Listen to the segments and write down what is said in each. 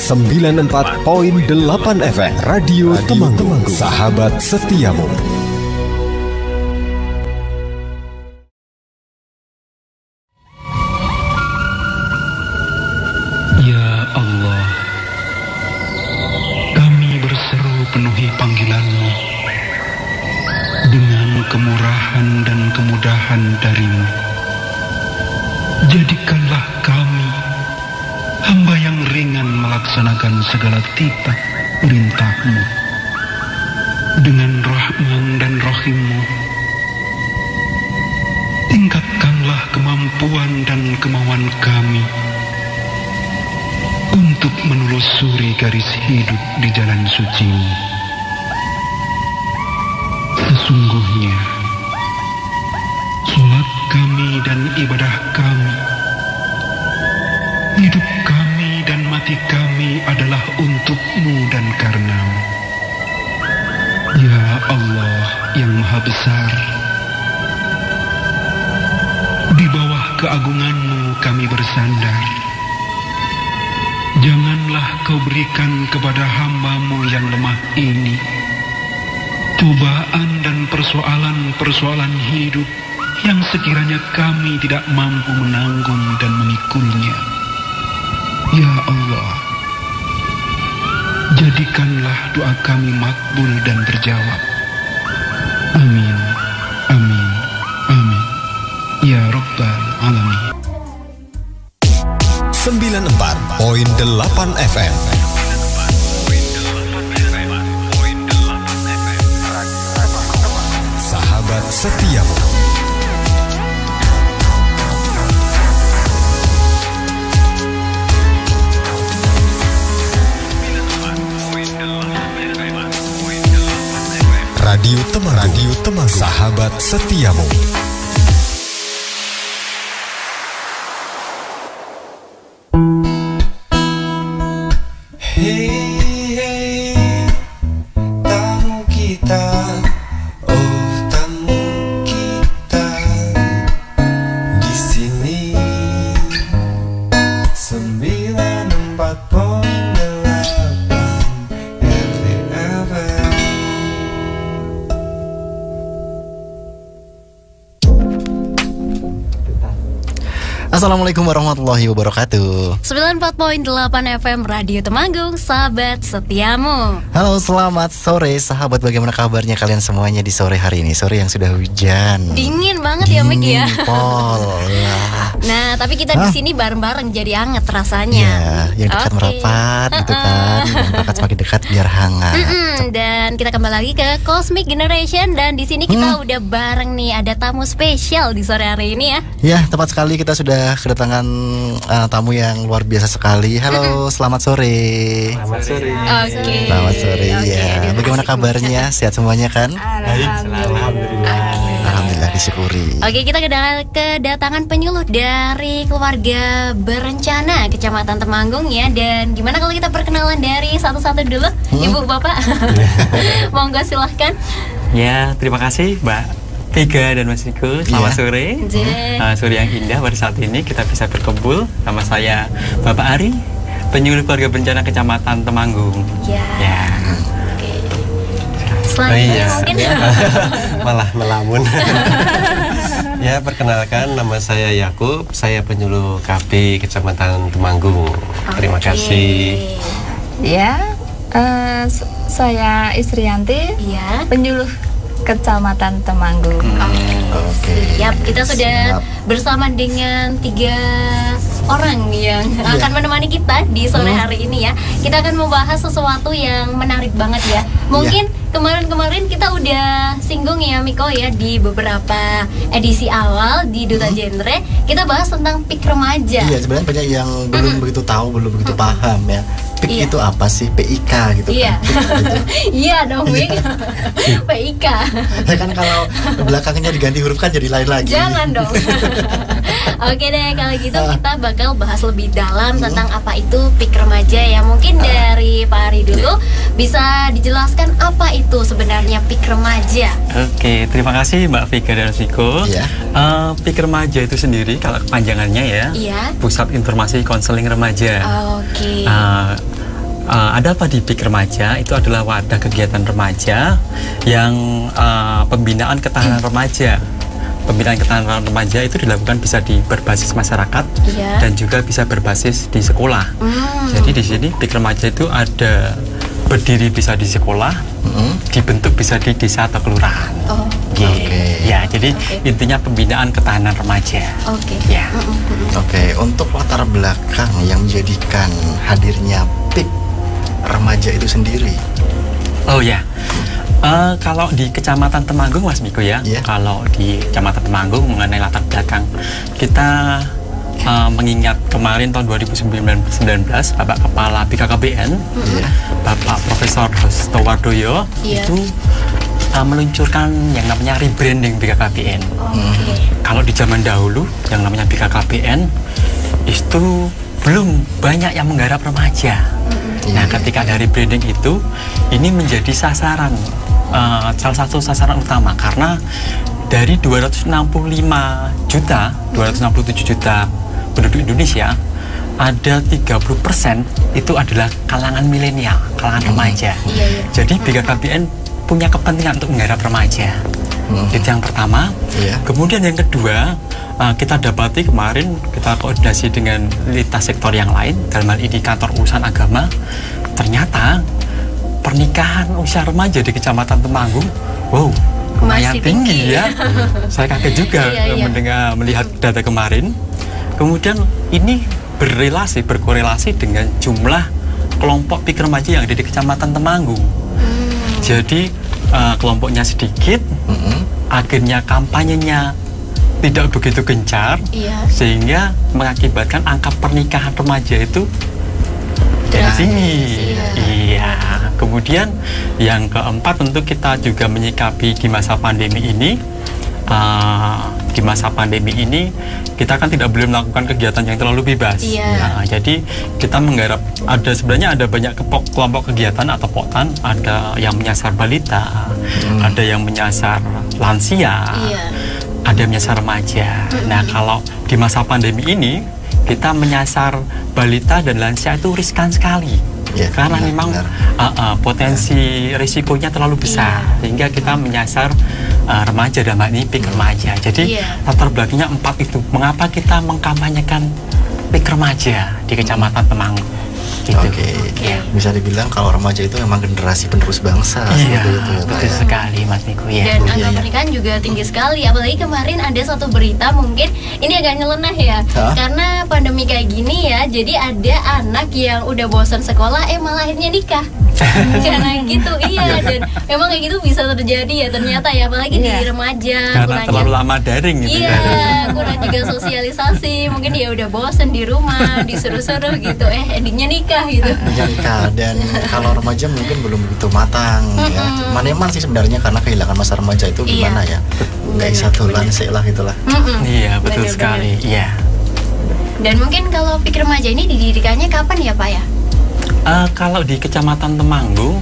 94.8 FM Radio Temanggung, sahabat setiamu. Ya Allah, kami berseru penuhi panggilan-Mu dengan kemurahan dan kemudahan dari-Mu. Jadikanlah kami hamba yang ringan melaksanakan segala titah perintah-Mu. Dengan Rahman dan Rahim-Mu, tingkatkanlah kemampuan dan kemauan kami untuk menelusuri garis hidup di jalan suci-Mu. Sesungguhnya salat kami dan ibadah kami, hidup kami dan mati kami adalah untuk-Mu dan karena-Mu. Ya Allah yang Maha Besar, di bawah keagungan-Mu kami bersandar. Janganlah Kau berikan kepada hamba-Mu yang lemah ini cobaan dan persoalan-persoalan hidup yang sekiranya kami tidak mampu menanggung dan memikulnya. Ya Allah, jadikanlah doa kami makbul dan terjawab. Amin, amin, amin. Ya Rabbal Alamin. 94.8 FM. Sahabat setiamu. Radio Temanggung, sahabat setiamu. Assalamualaikum warahmatullahi wabarakatuh. 94.8 FM Radio Temanggung, sahabat setiamu. Halo, selamat sore sahabat. Bagaimana kabarnya kalian semuanya di sore hari ini? Sore yang sudah hujan. Dingin banget ya, Mik ya. Pol. Nah, tapi kita di sini bareng-bareng jadi hangat rasanya. Iya, yang dekat merapat gitu kan. Yang merapat semakin dekat biar hangat. Dan kita kembali lagi ke Cosmic Generation, dan di sini kita udah bareng nih, ada tamu spesial di sore hari ini ya. Ya, tepat sekali, kita sudah kedatangan tamu yang luar biasa sekali. Halo, selamat sore. Selamat sore. Oke. Selamat sore. Ya, bagaimana kabarnya? Sehat semuanya kan? Baik, alhamdulillah. Alhamdulillah, disyukuri. Oke, kita kedatangan penyuluh dari keluarga berencana Kecamatan Temanggung ya. Dan gimana kalau kita perkenalan dari satu-satu dulu, Ibu Bapak? Monggo silahkan. Ya, terima kasih Mbak Vega dan Mas Niko. Selamat sore. Sore yang indah pada saat ini kita bisa berkumpul. Nama saya Bapak Ari, penyuluh keluarga berencana Kecamatan Temanggung. Ya. Oke. Selanjutnya mungkin malah melamun. Ya, perkenalkan, nama saya Yakub, saya penyuluh KB Kecamatan Temanggung. Terima kasih. Ya, saya Isrianti, penyuluh Kecamatan Temanggung. Siap, kita sudah bersama dengan 3 orang yang akan menemani kita di sore hari ini ya. Kita akan membahas sesuatu yang menarik banget ya. Mungkin kemarin-kemarin kita udah singgung ya, Miko ya, di beberapa edisi awal di Duta Genre kita bahas tentang PIK remaja. Iya, sebenarnya banyak yang belum begitu tahu, belum begitu paham ya. PIK itu apa sih? PIK gitu kan. Iya dong, Mik. PIK. Ya kan, kalau belakangnya diganti huruf kan jadi lain lagi. Jangan dong. Oke deh, kalau gitu kita bakal bahas lebih dalam tentang apa itu PIK remaja ya. Mungkin dari Pak Ari dulu bisa dijelaskan apa itu sebenarnya PIK remaja. Oke, terima kasih Mbak Vega dan Siko. PIK remaja itu sendiri kalau kepanjangannya ya, Pusat Informasi Konseling Remaja. ada apa di PIK Remaja? Itu adalah wadah kegiatan remaja yang pembinaan ketahanan remaja. Pembinaan ketahanan remaja itu dilakukan bisa di berbasis masyarakat dan juga bisa berbasis di sekolah. Jadi di sini PIK Remaja itu ada berdiri bisa di sekolah, dibentuk bisa di desa atau kelurahan. Ya, jadi intinya pembinaan ketahanan remaja. Ya. Untuk latar belakang yang menjadikan hadirnya PIK Remaja itu sendiri. Kalau di Kecamatan Temanggung, Mas Miko ya, kalau di Kecamatan Temanggung mengenai latar belakang, kita mengingat kemarin tahun 2019 Bapak Kepala BKKBN, Bapak Profesor Hasto Wardoyo itu meluncurkan yang namanya rebranding BKKBN. Kalau di zaman dahulu yang namanya BKKBN itu belum banyak yang menggarap remaja. Nah, ketika dari branding itu, ini menjadi sasaran, salah satu sasaran utama karena dari 267 juta penduduk Indonesia, ada 30% itu adalah kalangan milenial, kalangan remaja. Jadi BKKBN punya kepentingan untuk menggarap remaja. Itu yang pertama. Kemudian yang kedua, kita dapati kemarin kita koordinasi dengan lintas sektor yang lain, dalam hal ini kantor urusan agama, ternyata pernikahan usia remaja di Kecamatan Temanggung, lumayan tinggi ya. Saya kaget juga melihat data kemarin. Kemudian ini berkorelasi dengan jumlah kelompok PIK Remaja yang ada di Kecamatan Temanggung. Jadi kelompoknya sedikit, akhirnya kampanyenya tidak begitu gencar, sehingga mengakibatkan angka pernikahan remaja itu jadi tinggi. Kemudian yang keempat, tentu kita juga menyikapi di masa pandemi ini. Di masa pandemi ini kita kan tidak boleh melakukan kegiatan yang terlalu bebas. Jadi kita menggarap, sebenarnya ada banyak kelompok kegiatan atau poktan, ada yang menyasar balita, ada yang menyasar lansia, ada yang menyasar remaja. Nah, kalau di masa pandemi ini kita menyasar balita dan lansia itu riskan sekali. Karena memang potensi risikonya terlalu besar, sehingga kita menyasar remaja dan ini PIK Remaja. Jadi latar belakangnya 4 itu. Mengapa kita mengkampanyekan PIK Remaja di Kecamatan Temanggung? Bisa dibilang kalau remaja itu memang generasi penerus bangsa. Betul sekali, Mas Miko. Dan angka pernikahan juga tinggi sekali. Apalagi kemarin ada satu berita, mungkin ini agak nyeleneh ya, karena pandemi kayak gini ya. Jadi ada anak yang udah bosan sekolah, malah akhirnya nikah. Karena gitu, dan memang kayak gitu bisa terjadi ya ternyata ya, apalagi di remaja. Karena terlalu lama daring gitu. Kurang juga sosialisasi. Mungkin dia udah bosan di rumah, disuruh-suruh gitu, endingnya nikah gitu. Dan kalau remaja mungkin belum begitu matang ya. Maneman sih sebenarnya, karena kehilangan masa remaja itu gimana ya? Kayak satu lansik lah gitulah. Betul sekali. Dan mungkin kalau PIK Remaja ini didirikannya kapan ya, Pak ya? Kalau di Kecamatan Temanggung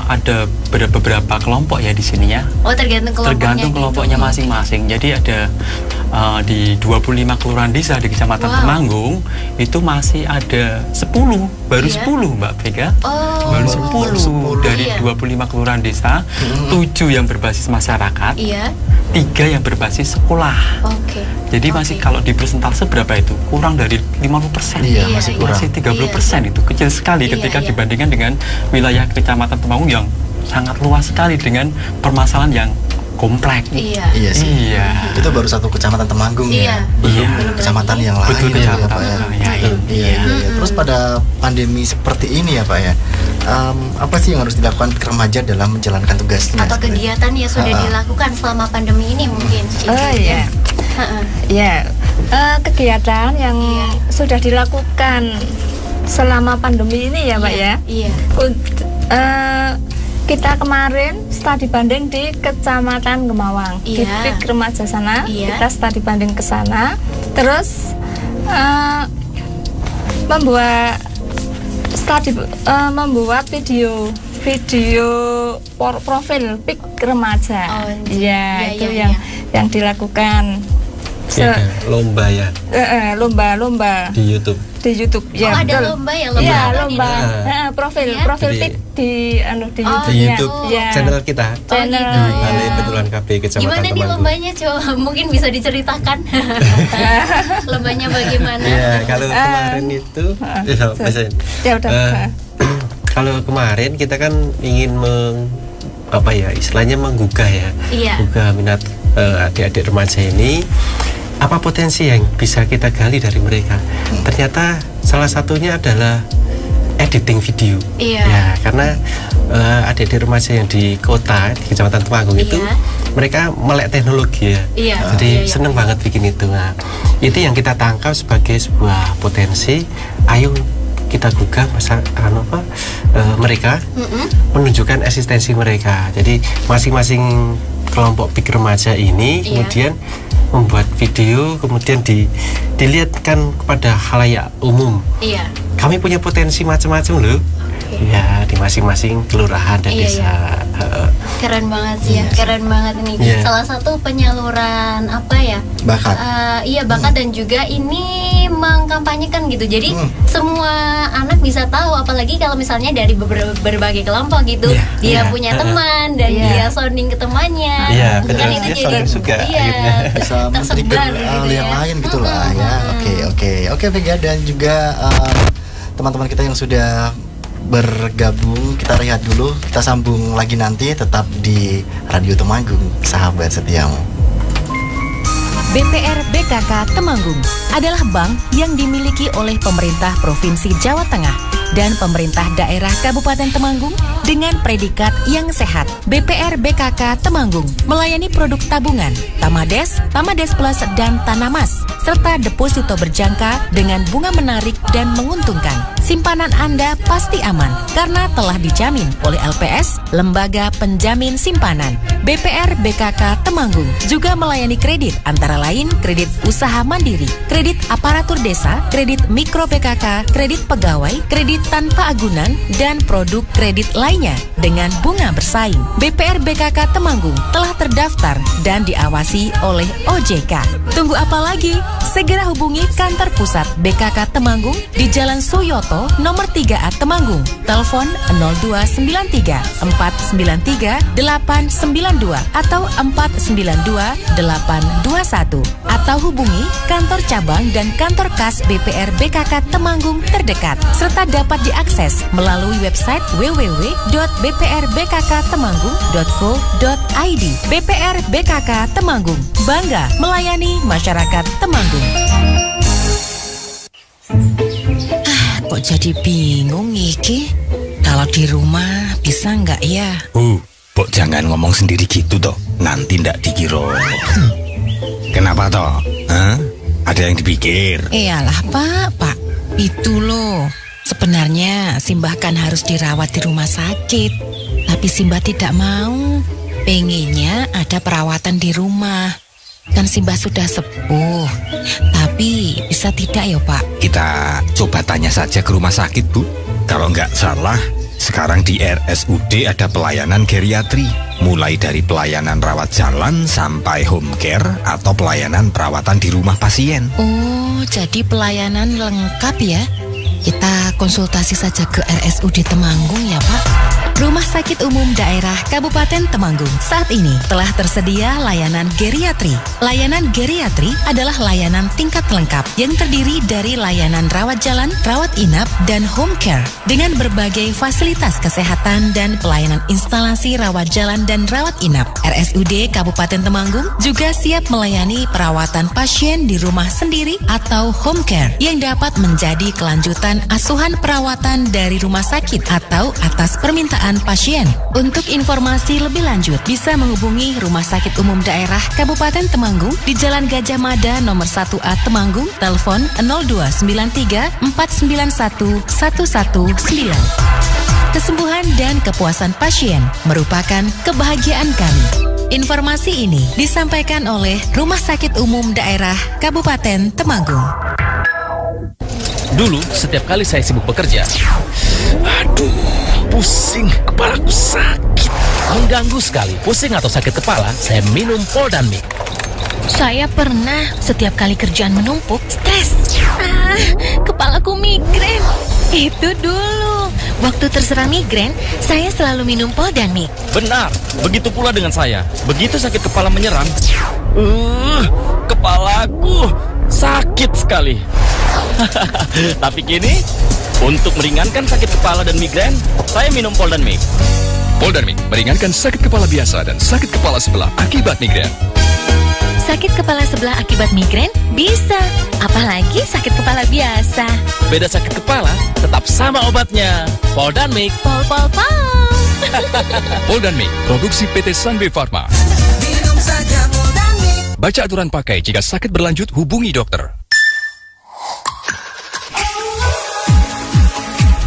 ada beberapa kelompok ya di sini ya. Tergantung kelompoknya masing-masing. Jadi ada di 25 kelurahan desa di Kecamatan Temanggung itu masih ada 10, baru 10 Mbak Vega. Baru 10 dari 25 kelurahan desa, 7 yang berbasis masyarakat, 3 yang berbasis sekolah. Jadi masih kalau di persentase berapa itu? Kurang dari 50%. Masih kurang. Masih 30%, itu kecil sekali ketika dibandingkan dengan wilayah Kecamatan Temanggung yang sangat luas sekali dengan permasalahan yang kompleks. Itu baru satu Kecamatan Temanggung ya. Belum kecamatan yang lain. Betul, ya, Pak ya. Terus pada pandemi seperti ini ya Pak ya, apa sih yang harus dilakukan remaja dalam menjalankan tugasnya? Atau kegiatan yang sudah dilakukan selama pandemi ini mungkin? Kegiatan yang sudah dilakukan selama pandemi ini ya Pak ya. Kita kemarin studi banding di Kecamatan Gemawang, di PIK Remaja sana. Kita studi banding ke sana, terus membuat video profil PIK Remaja. Itu yang dilakukan Lomba ya. Lomba Di YouTube. Ya, ada lomba ya, lomba. Iya, lomba. Profil tip di YouTube. Channel kita. Channel Balai Betulan KB Kecamatan Gimana nih lombanya, coba mungkin bisa diceritakan. Lombanya bagaimana? Ya, kalau kemarin itu kalau kemarin kita kan ingin istilahnya menggugah ya. Menggugah minat adik-adik remaja ini. Apa potensi yang bisa kita gali dari mereka? Ternyata salah satunya adalah editing video. Ya, karena adik-adik remaja yang di kota, di Kecamatan Temanggung itu mereka melek teknologi ya. Jadi seneng banget bikin itu. Nah, itu yang kita tangkap sebagai sebuah potensi. Ayo kita gugah mereka menunjukkan eksistensi mereka. Jadi masing-masing kelompok big remaja ini kemudian membuat video, kemudian dilihatkan kepada khalayak umum. Kami punya potensi macam-macam loh. Ya, di masing-masing kelurahan dan desa. Keren banget sih ya, keren banget nih. Salah satu penyaluran bakat. Bakat dan juga ini mengkampanyekan gitu. Jadi semua anak bisa tahu, apalagi kalau misalnya dari berbagai kelompok gitu. Dia punya teman dan dia sounding ke temannya. Kan itu jadi bisa tersebar yang lain gitulah ya. Oke Vega dan juga teman-teman kita yang sudah bergabung, kita lihat dulu, kita sambung lagi nanti, tetap di Radio Temanggung, sahabat setiamu. BPR BKK Temanggung adalah bank yang dimiliki oleh pemerintah Provinsi Jawa Tengah dan pemerintah daerah Kabupaten Temanggung dengan predikat yang sehat. BPR BKK Temanggung melayani produk tabungan, Tamades, Tamades Plus, dan Tanamas, serta deposito berjangka dengan bunga menarik dan menguntungkan. Simpanan Anda pasti aman karena telah dijamin oleh LPS, Lembaga Penjamin Simpanan. BPR BKK Temanggung juga melayani kredit antara lain kredit usaha mandiri, kredit aparatur desa, kredit mikro PKK, kredit pegawai, kredit tanpa agunan, dan produk kredit lainnya dengan bunga bersaing. BPR BKK Temanggung telah terdaftar dan diawasi oleh OJK. Tunggu apa lagi? Segera hubungi kantor pusat BKK Temanggung di Jalan Suyoto nomor 3A Temanggung. Telepon 0293 493 892 atau 492 821 atau hubungi kantor cabang dan kantor kas BPR BKK Temanggung terdekat, serta dapat diakses melalui website www.bprbkktemanggung.co.id. BPR BKK Temanggung, bangga melayani masyarakat Temanggung. Kok jadi bingung iki? Kalau di rumah bisa nggak ya? Pok jangan ngomong sendiri gitu toh, nanti ndak dikira. Kenapa toh? Ada yang dipikir? Iyalah Pak, itu loh. Sebenarnya Simbah kan harus dirawat di rumah sakit, tapi Simbah tidak mau. Pengennya ada perawatan di rumah. Kan Simbah sudah sepuh, tapi bisa tidak ya Pak? Kita coba tanya saja ke rumah sakit Bu. Kalau nggak salah, sekarang di RSUD ada pelayanan geriatri, mulai dari pelayanan rawat jalan sampai home care atau pelayanan perawatan di rumah pasien. Oh, jadi pelayanan lengkap ya? Kita konsultasi saja ke RSUD Temanggung ya Pak. Rumah Sakit Umum Daerah Kabupaten Temanggung saat ini telah tersedia layanan geriatri. Layanan geriatri adalah layanan tingkat lengkap yang terdiri dari layanan rawat jalan, rawat inap, dan home care dengan berbagai fasilitas kesehatan dan pelayanan instalasi rawat jalan dan rawat inap. RSUD Kabupaten Temanggung juga siap melayani perawatan pasien di rumah sendiri atau home care yang dapat menjadi kelanjutan asuhan perawatan dari rumah sakit atau atas permintaan pasien. Untuk informasi lebih lanjut bisa menghubungi Rumah Sakit Umum Daerah Kabupaten Temanggung di Jalan Gajah Mada nomor 1A Temanggung, telepon 0293 491 119. Kesembuhan dan kepuasan pasien merupakan kebahagiaan kami. Informasi ini disampaikan oleh Rumah Sakit Umum Daerah Kabupaten Temanggung. Dulu setiap kali saya sibuk bekerja, pusing, kepalaku sakit, mengganggu sekali. Pusing atau sakit kepala, saya minum Poldan Mix. Saya pernah setiap kali kerjaan menumpuk, stres. Kepalaku migrain. Itu dulu. Waktu terserang migrain, saya selalu minum Poldanmik. Benar, begitu pula dengan saya. Begitu sakit kepala menyerang, kepalaku sakit sekali. Tapi kini, untuk meringankan sakit kepala dan migrain, saya minum Poldanmik. Poldanmik meringankan sakit kepala biasa dan sakit kepala sebelah akibat migrain. Sakit kepala sebelah akibat migrain bisa, apalagi sakit kepala biasa. Beda sakit kepala, tetap sama obatnya. Poldanmik. Pol. Poldanmik, produksi PT Sanbe Pharma. Minum saja Poldanmik. Baca aturan pakai, jika sakit berlanjut hubungi dokter.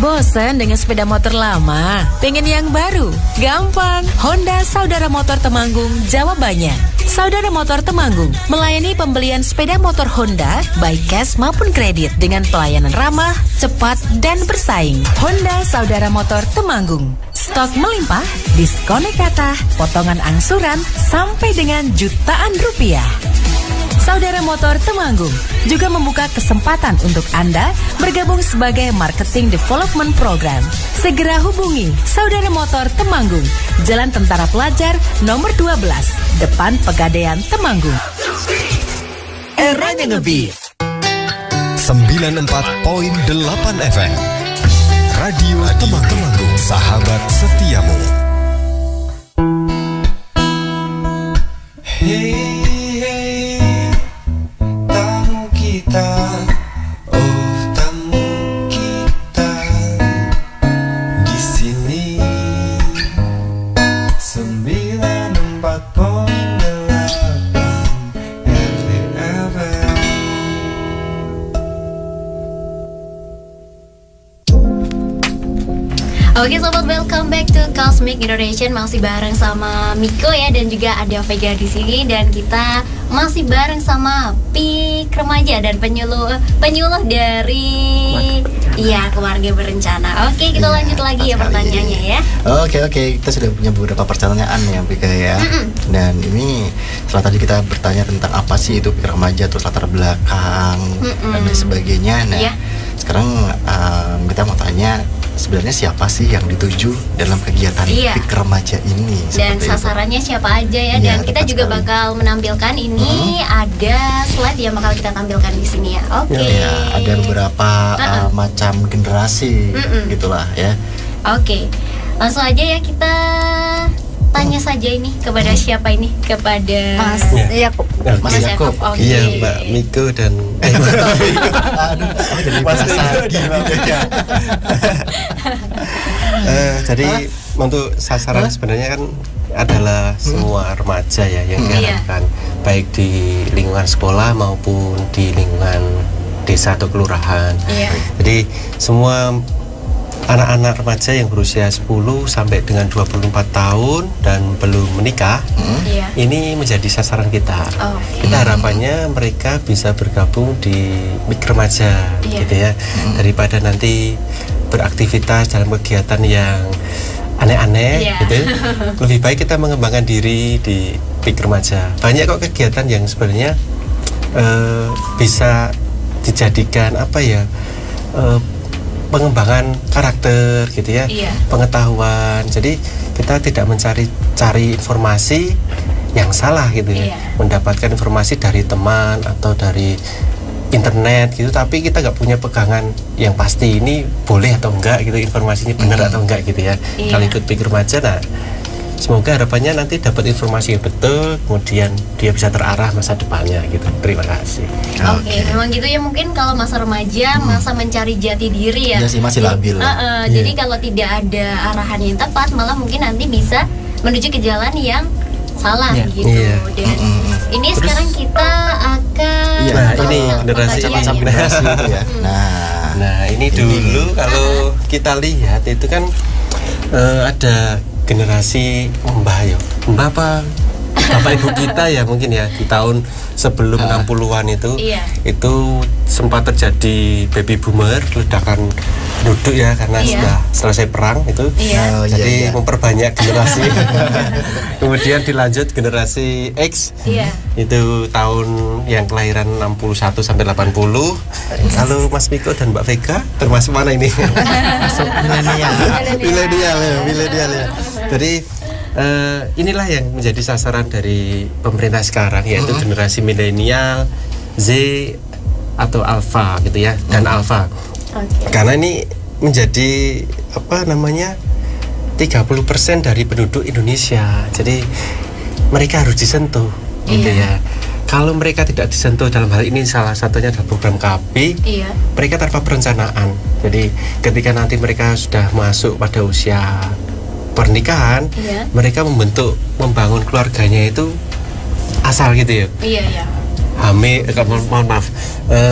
Bosan dengan sepeda motor lama? Pengen yang baru? Gampang, Honda Saudara Motor Temanggung jawabannya. Saudara Motor Temanggung melayani pembelian sepeda motor Honda baik cash maupun kredit dengan pelayanan ramah, cepat, dan bersaing. Honda Saudara Motor Temanggung. Stok melimpah, diskon kata, potongan angsuran, sampai dengan jutaan rupiah. Saudara Motor Temanggung juga membuka kesempatan untuk Anda bergabung sebagai Marketing Development Program. Segera hubungi Saudara Motor Temanggung, Jalan Tentara Pelajar nomor 12, depan Pegadaian Temanggung. Eranya ngebeat 94.8 FM Radio Temanggung, sahabat setiamu. Hey, tamu kita, oh tamu kita di sini 94.8 FM. Oke sobat, welcome back to Cosmic Generation. Masih bareng sama Miko ya, dan juga ada Vega di sini, dan kita masih bareng sama Pik Remaja dan penyuluh dari keluarga berencana. Oke, kita lanjut lagi ya pertanyaannya ya. Oke, kita sudah punya beberapa pertanyaan ya Pika ya. Dan ini setelah tadi kita bertanya tentang apa sih itu Pik Remaja, terus latar belakang dan lain sebagainya. Nah, sekarang kita mau tanya, sebenarnya siapa sih yang dituju dalam kegiatan Pik Remaja ini? Dan sasarannya siapa aja ya? Dan kita juga bakal menampilkan ini ada slide yang bakal kita tampilkan di sini ya. Oke. Ya, ada beberapa macam generasi gitulah ya. Oke. Langsung aja ya kita tanya saja ini kepada siapa ini? Kepada Mas Yakub. Mas Yakub. Iya, Mbak Miko dan jadi untuk sasaran sebenarnya kan adalah semua remaja ya yang diharapkan, baik di lingkungan sekolah maupun di lingkungan desa atau kelurahan. Jadi semua anak-anak remaja yang berusia 10 sampai dengan 24 tahun dan belum menikah, ini menjadi sasaran kita. Kita harapannya mereka bisa bergabung di Pik Remaja, gitu ya, daripada nanti beraktivitas dalam kegiatan yang aneh-aneh, gitu. Lebih baik kita mengembangkan diri di Pik Remaja. Banyak kok kegiatan yang sebenarnya bisa dijadikan pengembangan karakter gitu ya, pengetahuan. Jadi kita tidak mencari informasi yang salah gitu ya, mendapatkan informasi dari teman atau dari internet gitu, tapi kita nggak punya pegangan yang pasti ini boleh atau enggak gitu, informasinya benar atau enggak gitu ya. Kalau ikut Pik Remaja, nah semoga harapannya nanti dapat informasi yang betul, kemudian dia bisa terarah masa depannya gitu. Terima kasih. Oke, memang gitu ya, mungkin kalau masa remaja, masa mencari jati diri ya. Iya sih, masih labil. Jadi kalau tidak ada arahan yang tepat, malah mungkin nanti bisa menuju ke jalan yang salah gitu. Dan ini sekarang kita akan ini generasi itu ya. Nah, ini dulu kalau kita lihat itu kan ada generasi Mbah ya. Mbah apa Bapak ibu kita ya mungkin ya di tahun sebelum 60-an itu sempat terjadi baby boomer, ledakan penduduk ya karena sudah selesai perang itu. Jadi memperbanyak generasi. Kemudian dilanjut generasi X. Itu tahun yang kelahiran 61 sampai 80. Lalu Mas Miko dan Mbak Vega termasuk mana ini? Masuk milenial ya. Jadi inilah yang menjadi sasaran dari pemerintah sekarang, yaitu generasi milenial, Z atau Alpha gitu ya, dan Alpha. Karena ini menjadi 30% dari penduduk Indonesia. Jadi mereka harus disentuh gitu ya. Kalau mereka tidak disentuh, dalam hal ini salah satunya adalah program KB, mereka tanpa perencanaan. Jadi ketika nanti mereka sudah masuk pada usia pernikahan, mereka membangun keluarganya itu asal gitu ya.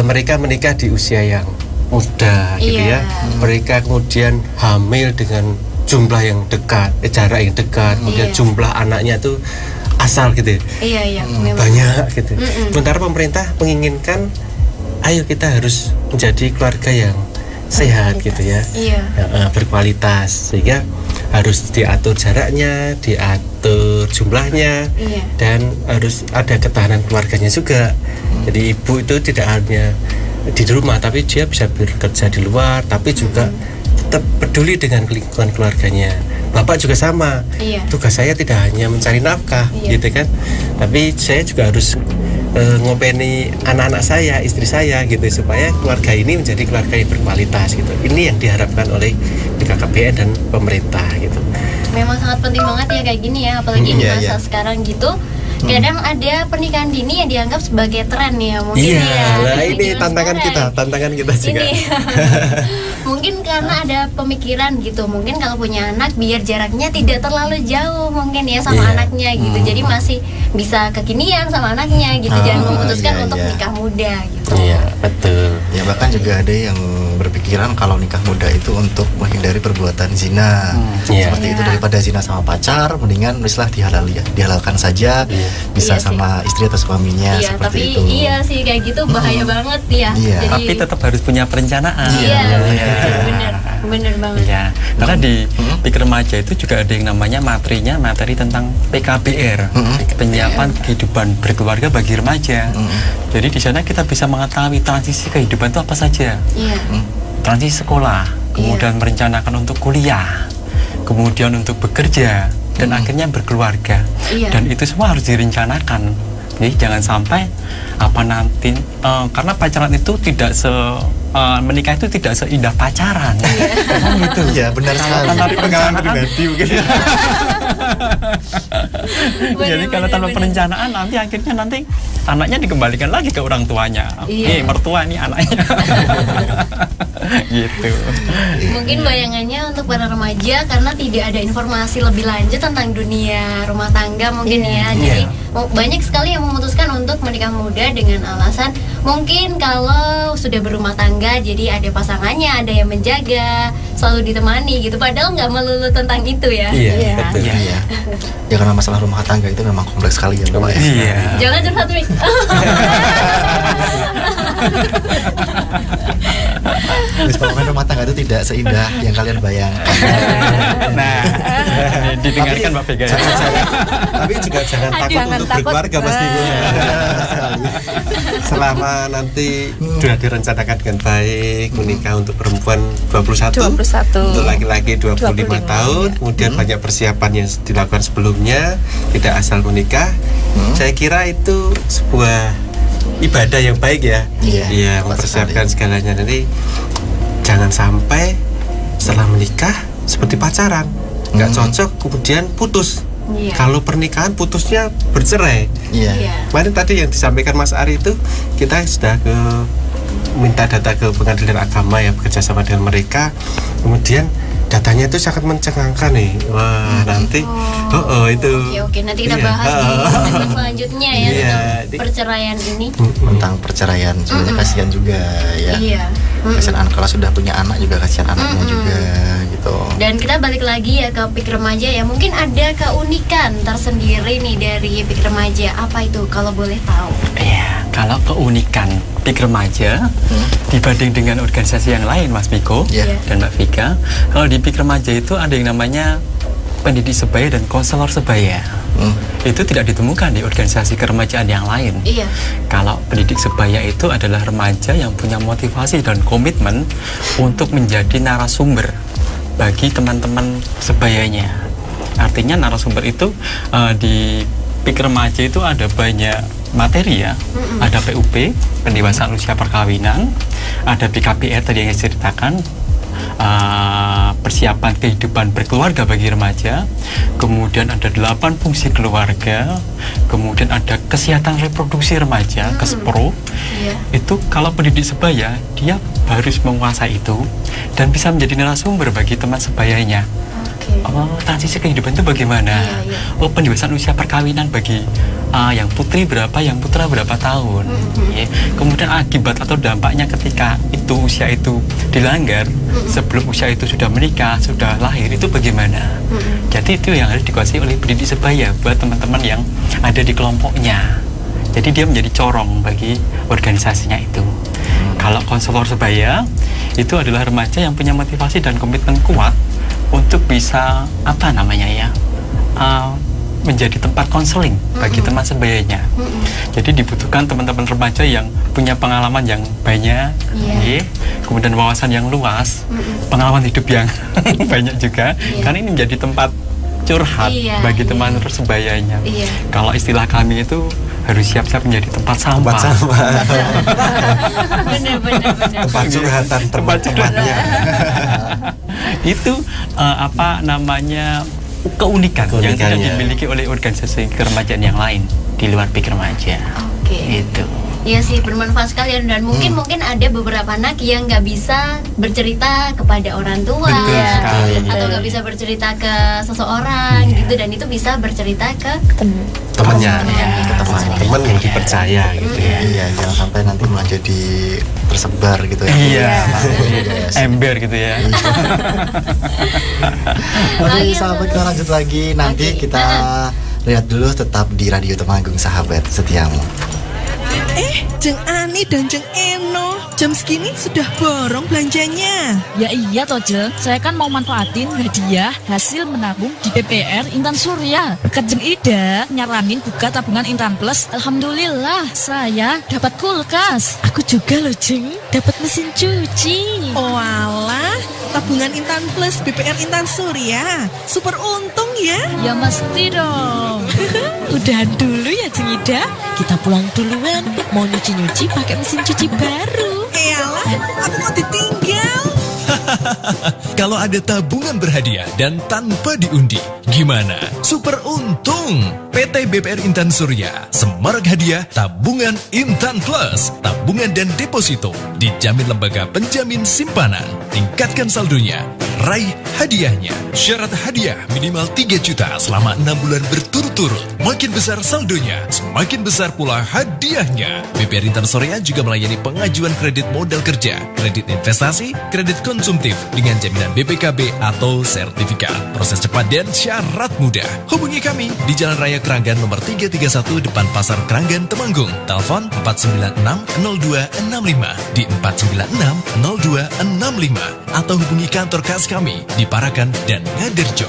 Mereka menikah di usia yang muda gitu ya. Mereka kemudian hamil dengan jumlah yang dekat, jarak yang dekat, kemudian jumlah anaknya tuh asal gitu. Banyak gitu. Sementara pemerintah menginginkan ayo kita harus menjadi keluarga yang sehat gitu ya. Berkualitas, sehingga harus diatur jaraknya, diatur jumlahnya, dan harus ada ketahanan keluarganya juga. Jadi ibu itu tidak hanya di rumah, tapi dia bisa bekerja di luar, tapi juga tetap peduli dengan lingkungan keluarganya. Bapak juga sama. Tugas saya tidak hanya mencari nafkah, gitu kan, tapi saya juga harus ngopeni anak-anak saya, istri saya, gitu, supaya keluarga ini menjadi keluarga yang berkualitas, gitu. Ini yang diharapkan oleh BKKBN dan pemerintah, gitu. Memang sangat penting banget ya kayak gini ya, apalagi di masa sekarang gitu. Kadang ada pernikahan dini yang dianggap sebagai tren ya, mungkin Nah ini tantangan kita juga. Mungkin karena ada pemikiran gitu, mungkin kalau punya anak biar jaraknya tidak terlalu jauh mungkin ya sama anaknya gitu. Jadi masih bisa kekinian sama anaknya gitu, jangan memutuskan untuk nikah muda gitu. Betul. Ya bahkan juga ada yang berpikiran kalau nikah muda itu untuk menghindari perbuatan zina. Seperti itu, daripada zina sama pacar, mendingan mislah dihalalkan saja. Bisa sama istri atau suaminya, seperti itu. Iya sih, kayak gitu bahaya banget ya. Jadi, tapi tetap harus punya perencanaan. Bener banget. Karena di Pikir Remaja itu juga ada yang namanya materi tentang PKBR, penyiapan kehidupan berkeluarga bagi remaja. Jadi di sana kita bisa mengetahui transisi kehidupan itu apa saja. Transisi sekolah, kemudian merencanakan untuk kuliah, kemudian untuk bekerja, dan akhirnya berkeluarga. Dan itu semua harus direncanakan. Jadi jangan sampai karena pacaran itu tidak menikah itu tidak seindah pacaran. Gitu. Benar sekali. Tanpa pengalaman pribadi mungkin. Jadi kalau tanpa perencanaan nanti akhirnya anaknya dikembalikan lagi ke orang tuanya. Mertua ini anaknya. Gitu. Mungkin bayangannya untuk para remaja karena tidak ada informasi lebih lanjut tentang dunia rumah tangga mungkin jadi banyak sekali yang memutuskan untuk menikah muda dengan alasan mungkin kalau sudah berumah tangga jadi ada pasangannya, ada yang menjaga, selalu ditemani gitu, padahal nggak melulu tentang itu ya. Betul. Ya karena masalah rumah tangga itu memang kompleks sekali ya Bapak ya. Jangan curhat Mik. Pokoknya rumah tangga itu tidak seindah yang kalian bayangkan. Didengarkan Mbak Vega. Tapi juga jangan takut untuk berkeluarga pasti. Selama nanti sudah direncanakan dengan baik, menikah untuk perempuan 21. Untuk laki-laki 25 tahun, kemudian banyak persiapan yang dilakukan sebelumnya, tidak asal menikah. Saya kira itu sebuah ibadah yang baik ya. Mempersiapkan segalanya. Nanti jangan sampai setelah menikah seperti pacaran, nggak cocok kemudian putus. Kalau pernikahan putusnya bercerai. Kemarin tadi yang disampaikan Mas Ari itu kita sudah minta data ke pengadilan agama ya, bekerja sama dengan mereka, kemudian datanya itu sangat mencengangkan nih. Nanti itu nanti kita bahas di segmen selanjutnya ya tentang perceraian ini. Tentang perceraian sebenarnya kasihan juga ya. Kasihan anak, kalau sudah punya anak juga kasihan anaknya juga gitu. Dan kita balik lagi ya ke PIK Remaja ya. Mungkin ada keunikan tersendiri nih dari PIK Remaja. Apa itu kalau boleh tahu? Iya, kalau keunikan PIK Remaja dibanding dengan organisasi yang lain, Mas Miko dan Mbak Vika, kalau di PIK Remaja itu ada yang namanya pendidik sebaya dan konselor sebaya. Itu tidak ditemukan di organisasi keremajaan yang lain. Iya. Kalau pendidik sebaya itu adalah remaja yang punya motivasi dan komitmen untuk menjadi narasumber bagi teman-teman sebayanya. Artinya narasumber itu di PIK Remaja itu ada banyak materi ya. Ada PUP, pendewasaan usia perkawinan, ada PKPR tadi yang saya ceritakan, persiapan kehidupan berkeluarga bagi remaja, kemudian ada 8 fungsi keluarga, kemudian ada kesehatan reproduksi remaja, KESPRO. Itu kalau pendidik sebaya, dia harus menguasai itu dan bisa menjadi narasumber bagi teman sebayanya. Oh, transisi kehidupan itu bagaimana? Oh, pendewasaan usia perkawinan bagi yang putri berapa, yang putra berapa tahun. Kemudian akibat atau dampaknya ketika itu usia itu dilanggar, sebelum usia itu sudah menikah, sudah lahir, itu bagaimana? Jadi itu yang harus dikuasai oleh pendidik sebaya buat teman-teman yang ada di kelompoknya. Jadi dia menjadi corong bagi organisasinya itu. Kalau konselor sebaya itu adalah remaja yang punya motivasi dan komitmen kuat untuk bisa menjadi tempat konseling bagi teman sebayanya. Jadi dibutuhkan teman-teman remaja yang punya pengalaman yang banyak, kemudian wawasan yang luas, pengalaman hidup yang banyak juga, karena ini menjadi tempat curhat bagi teman sebayanya. Kalau istilah kami itu harus siap-siap menjadi tempat sampah. Benar. Tempat curhatan teman-temannya. Itu keunikan yang tidak dimiliki oleh organisasi keremajaan yang lain di luar PIK Remaja. Itu. Iya sih, bermanfaat sekali, dan mungkin ada beberapa anak yang nggak bisa bercerita kepada orang tua, atau nggak bisa bercerita ke seseorang gitu, dan itu bisa bercerita ke temannya, teman yang dipercaya gitu ya. Iya, jangan sampai nanti malah jadi tersebar gitu ya. Iya, ember gitu ya. Oke, sahabat, kita lanjut lagi. Nanti kita lihat dulu, tetap di Radio Temanggung, sahabat setiamu. Jeng Ani dan Jeng Eno, jam segini sudah borong belanjanya. Ya iya toh Jeng, saya kan mau manfaatin hadiah hasil menabung di BPR Intan Surya. Dekat Jeng Ida nyaranin buka tabungan Intan Plus. Alhamdulillah saya dapat kulkas. Aku juga loh Jeng, dapat mesin cuci. Oh alah, tabungan Intan Plus BPR Intan Surya, super untung ya. Ya mesti dong. Udahan dulu ya Jeng Ida, kita pulang duluan. Mau nyuci-nyuci pakai mesin cuci baru. Eyalah, aku mau ditinggal. Kalau ada tabungan berhadiah dan tanpa diundi, gimana? Super untung! PT BPR Intan Surya, semarak hadiah tabungan Intan Plus, tabungan dan deposito, dijamin lembaga penjamin simpanan. Tingkatkan saldonya, raih hadiahnya. Syarat hadiah minimal 3 juta selama 6 bulan berturut-turut. Makin besar saldonya, semakin besar pula hadiahnya. BPR Intan Surya juga melayani pengajuan kredit modal kerja, kredit investasi, kredit konsumtif dengan jaminan BPKB atau sertifikat. Proses cepat dan syarat mudah. Hubungi kami di Jalan Raya Keranggan nomor 331 depan Pasar Keranggan, Temanggung. Telepon 496-0265 di 496-0265 atau hubungi kantor khas kami di Parakan dan Ngaderjo.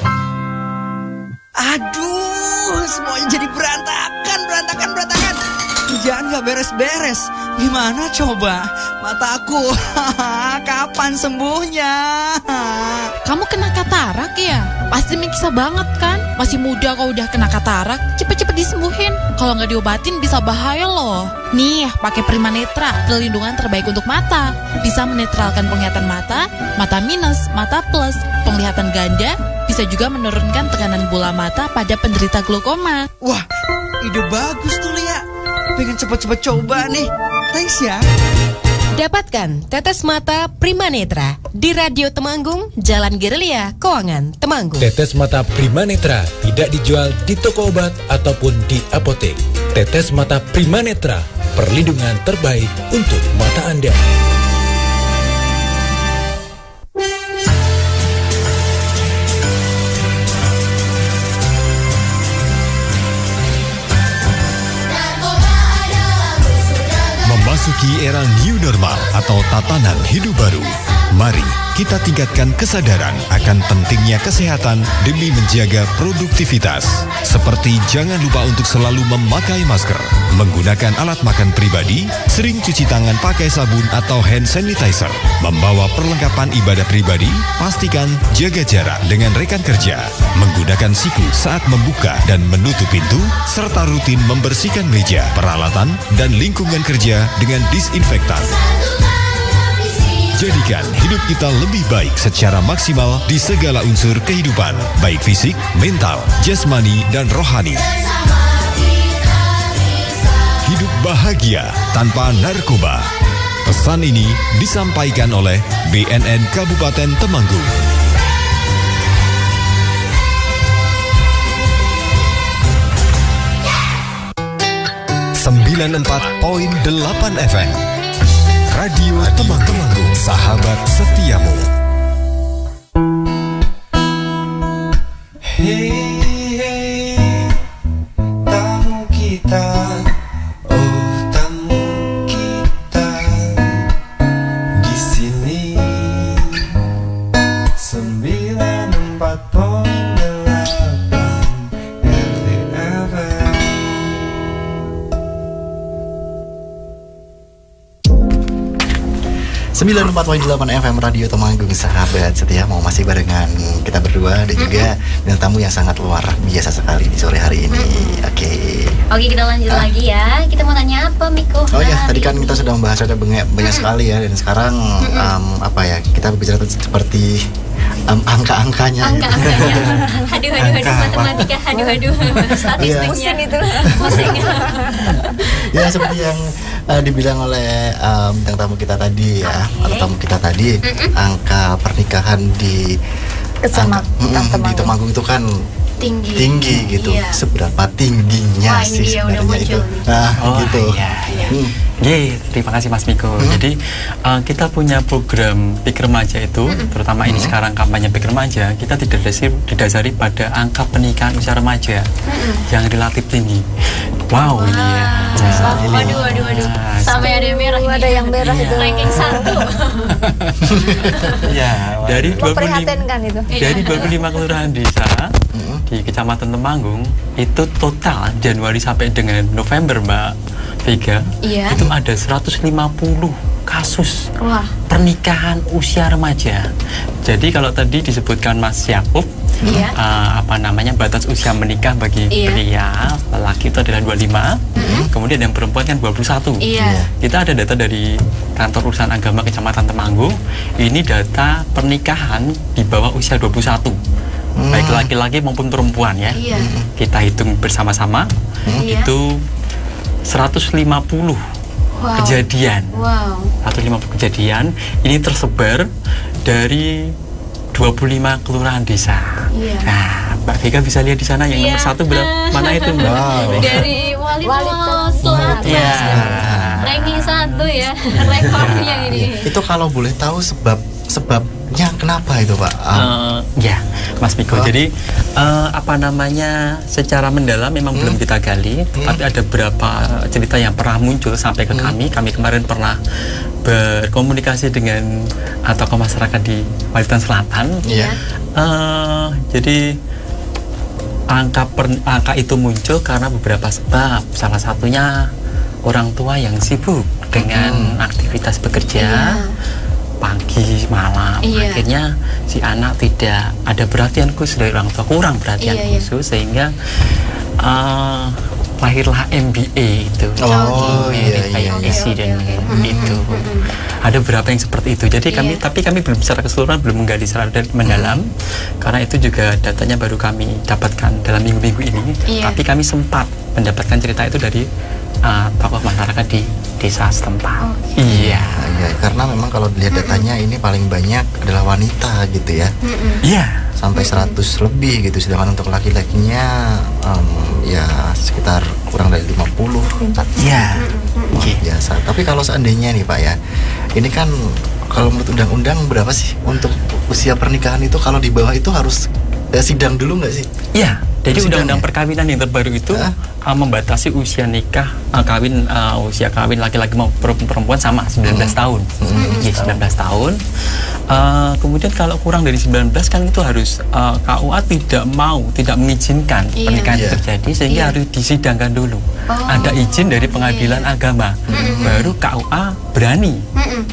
Aduh, semuanya jadi berantakan. Kerjaan gak beres-beres. Gimana coba? Mataku, kapan sembuhnya? Kamu kena katarak ya? Pasti miksa banget kan? Masih muda kau udah kena katarak, cepet-cepet disembuhin. Kalau nggak diobatin bisa bahaya loh. Nih, pakai Prima Netra, perlindungan terbaik untuk mata. Bisa menetralkan penglihatan mata, mata minus, mata plus, penglihatan ganda, bisa juga menurunkan tekanan bola mata pada penderita glaukoma. Wah, ide bagus tuh Lia. Pengen cepet-cepet coba nih. Thanks ya. Dapatkan tetes mata Prima Netra di Radio Temanggung, Jalan Gerelia, Kowangan, Temanggung. Tetes mata Prima Netra tidak dijual di toko obat ataupun di apotek. Tetes mata Prima Netra, perlindungan terbaik untuk mata Anda. Aduh, semua jadi berantakan. Kerjaan gak beres-beres. Gimana coba? Mataku, kapan sembuhnya? Kerjaan gak beres-beres. Gimana coba? Mataku, kapan sembuhnya? Tetes mata Prima Netra, perlindungan terbaik untuk mata Anda. memasuki era new normal atau tatanan hidup baru. Mari kita tingkatkan kesadaran akan pentingnya kesehatan demi menjaga produktivitas. Seperti jangan lupa untuk selalu memakai masker, menggunakan alat makan pribadi, sering cuci tangan pakai sabun atau hand sanitizer, membawa perlengkapan ibadah pribadi, pastikan jaga jarak dengan rekan kerja, menggunakan siku saat membuka dan menutup pintu, serta rutin membersihkan meja, peralatan, dan lingkungan kerja dengan disinfektan. Jadikan hidup kita lebih baik secara maksimal di segala unsur kehidupan, baik fisik, mental, jasmani, dan rohani. Hidup bahagia tanpa narkoba. Pesan ini disampaikan oleh BNN Kabupaten Temanggung. 94.8 FM Radio Temanggung, sahabat setiamu. Hey, hey, tamu kita, oh tamu kita di sini 94.8 RTFM. 94.8 FM Radio Temanggung, sahabat setia, mau masih barengan kita berdua dan juga bintang tamu yang sangat luar biasa sekali di sore hari ini. Oke, kita lanjut lagi ya. Kita mau tanya apa, Miko? Oh ya, tadi kan kita sudah membahas ada banyak sekali ya, dan sekarang apa ya, kita berbicara seperti angka-angkanya. Aduh, matematika, aduh, statistiknya itu. Ya, seperti yang dibilang oleh bintang tamu kita tadi ya, atau tamu kita tadi, angka pernikahan di Temanggung itu kan tinggi gitu. Iya. Seberapa tingginya sih sebenarnya itu? Gitu. Iya. Terima kasih Mas Miko. Jadi kita punya program Pik Remaja itu, terutama ini sekarang kampanye Pik Remaja, kita didasari pada angka pernikahan usia remaja yang relatif tinggi. Wow, ini ya. Waduh. Sampai ada yang merah. Ada yang merah itu. Ranking 1. Ya, dari 25 25 kelurahan desa di Kecamatan Temanggung itu total Januari sampai dengan November, Mbak Vega, itu ada 150 kasus pernikahan usia remaja. Jadi kalau tadi disebutkan Mas Yakub, batas usia menikah bagi pria laki itu adalah 25, kemudian yang perempuan kan 21. Kita ada data dari Kantor Urusan Agama Kecamatan Temanggung, ini data pernikahan di bawah usia 21. Baik laki-laki maupun perempuan ya. Kita hitung bersama-sama, itu 150 kejadian. 150 kejadian ini tersebar dari 25 kelurahan desa. Nah, Mbak Vega bisa lihat di sana yang nomor 1 mana itu, Mbak? Dari Wali Selatan. Ranking 1 ya, rekornya ini. Itu kalau boleh tahu sebabnya kenapa itu, Pak? Ya, Mas Miko. Jadi secara mendalam memang belum kita gali, tapi ada beberapa cerita yang pernah muncul sampai ke kami. Kami kemarin pernah berkomunikasi dengan tokoh masyarakat di Walitan Selatan. Jadi angka itu muncul karena beberapa sebab. Salah satunya orang tua yang sibuk dengan aktivitas bekerja pagi malam, akhirnya si anak tidak ada perhatian khusus dari orang tua, kurang perhatian khusus, sehingga lahirlah MBA itu. Itu ada beberapa yang seperti itu. Jadi tapi kami belum secara keseluruhan belum menggali secara mendalam, karena itu juga datanya baru kami dapatkan dalam minggu-minggu ini. Tapi kami sempat mendapatkan cerita itu dari tokoh masyarakat di desa setempat. Karena memang kalau dilihat datanya ini paling banyak adalah wanita gitu ya. Sampai 100 lebih gitu, sedangkan untuk laki-lakinya sekitar kurang dari 50. Biasa. Tapi kalau seandainya nih Pak ya, ini kan kalau menurut undang-undang berapa sih untuk usia pernikahan itu, kalau di bawah itu harus sidang dulu nggak sih? Jadi undang-undang perkawinan yang terbaru itu membatasi usia nikah usia kawin laki-laki maupun perempuan sama 19 tahun. 19 tahun. Kemudian kalau kurang dari 19 kan itu harus KUA tidak mengizinkan pernikahan itu terjadi, sehingga harus disidangkan dulu. Ada izin dari pengadilan agama. Baru KUA berani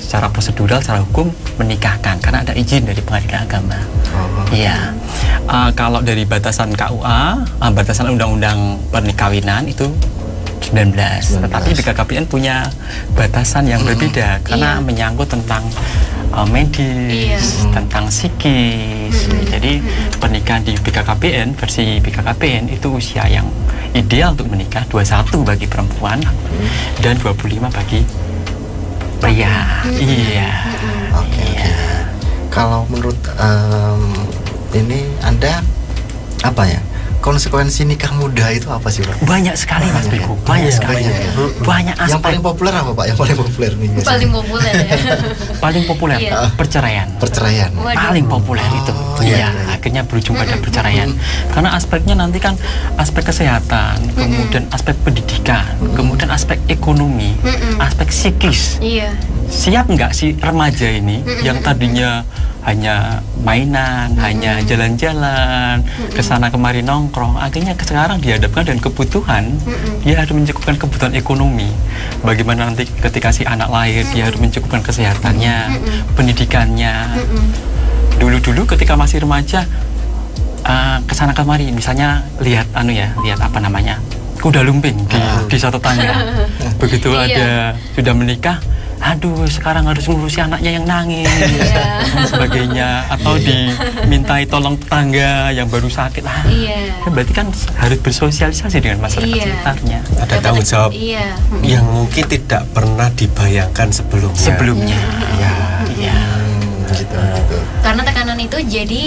secara prosedural, secara hukum menikahkan karena ada izin dari pengadilan agama. Iya. Kalau dari batasan KUA, batasan undang-undang perkawinan itu 19. Tetapi BKKBN punya batasan yang berbeda karena menyangkut tentang medis, tentang psikis. Jadi pernikahan di BKKBN, versi BKKBN itu usia yang ideal untuk menikah 21 bagi perempuan dan 25 bagi pria. Oke. Kalau menurut ini Anda apa ya? Konsekuensi nikah muda itu apa sih, Pak? Banyak sekali, Mas Biko. Banyak sekali. Banyak aspek. Yang paling populer apa, Pak? Yang paling populer nih. Paling populer ya. Paling populer perceraian. Paling populer itu. Akhirnya berujung pada perceraian. Karena aspeknya nanti kan aspek kesehatan, kemudian aspek pendidikan, kemudian aspek ekonomi, aspek psikis. Siap nggak sih remaja ini yang tadinya hanya mainan, hanya jalan-jalan, kesana kemari nongkrong, akhirnya sekarang dihadapkan dengan kebutuhan, dia harus mencukupkan kebutuhan ekonomi. Bagaimana nanti ketika si anak lahir, dia harus mencukupkan kesehatannya, pendidikannya. Dulu-dulu ketika masih remaja, kesana kemari, misalnya lihat kuda lumping di satu tetangga. Begitu ada sudah menikah, aduh sekarang harus ngurusi anaknya yang nangis dan sebagainya, atau dimintai tolong tetangga yang baru sakit. Berarti kan harus bersosialisasi dengan masyarakat sekitarnya. Ada tanggung jawab yang mungkin tidak pernah dibayangkan sebelumnya. Gitu. Karena tekanan itu jadi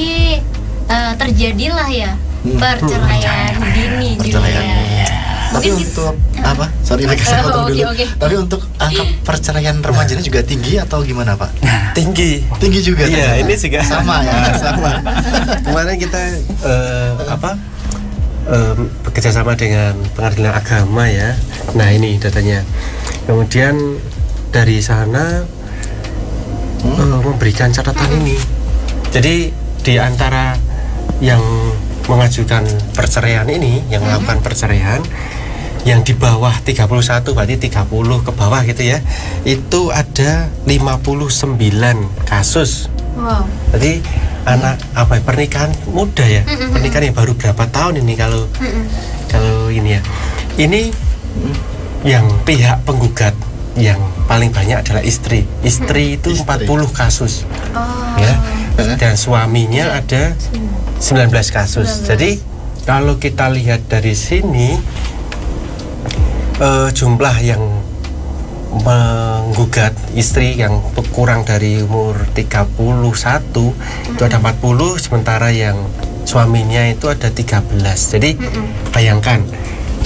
terjadilah ya perceraian dini juga. Tapi untuk apa? Sorry, saya potong dulu. Tapi untuk angka perceraian remaja juga tinggi atau gimana, Pak? Tinggi juga. Iya, ini juga sama. Kemarin kita bekerjasama dengan pengadilan agama ya. Nah ini datanya. Kemudian dari sana memberikan catatan ini. Jadi di antara yang mengajukan perceraian ini, yang melakukan perceraian, yang di bawah 31, berarti 30 ke bawah gitu ya, itu ada 59 kasus. Jadi anak pernikahan muda ya, pernikahan yang baru berapa tahun ini kalau ini ya. Ini yang pihak penggugat yang paling banyak adalah istri itu 40 kasus ya, dan suaminya ada 19 kasus. Jadi kalau kita lihat dari sini, jumlah yang menggugat istri yang kurang dari umur 31 itu ada 40, sementara yang suaminya itu ada 13. Jadi bayangkan,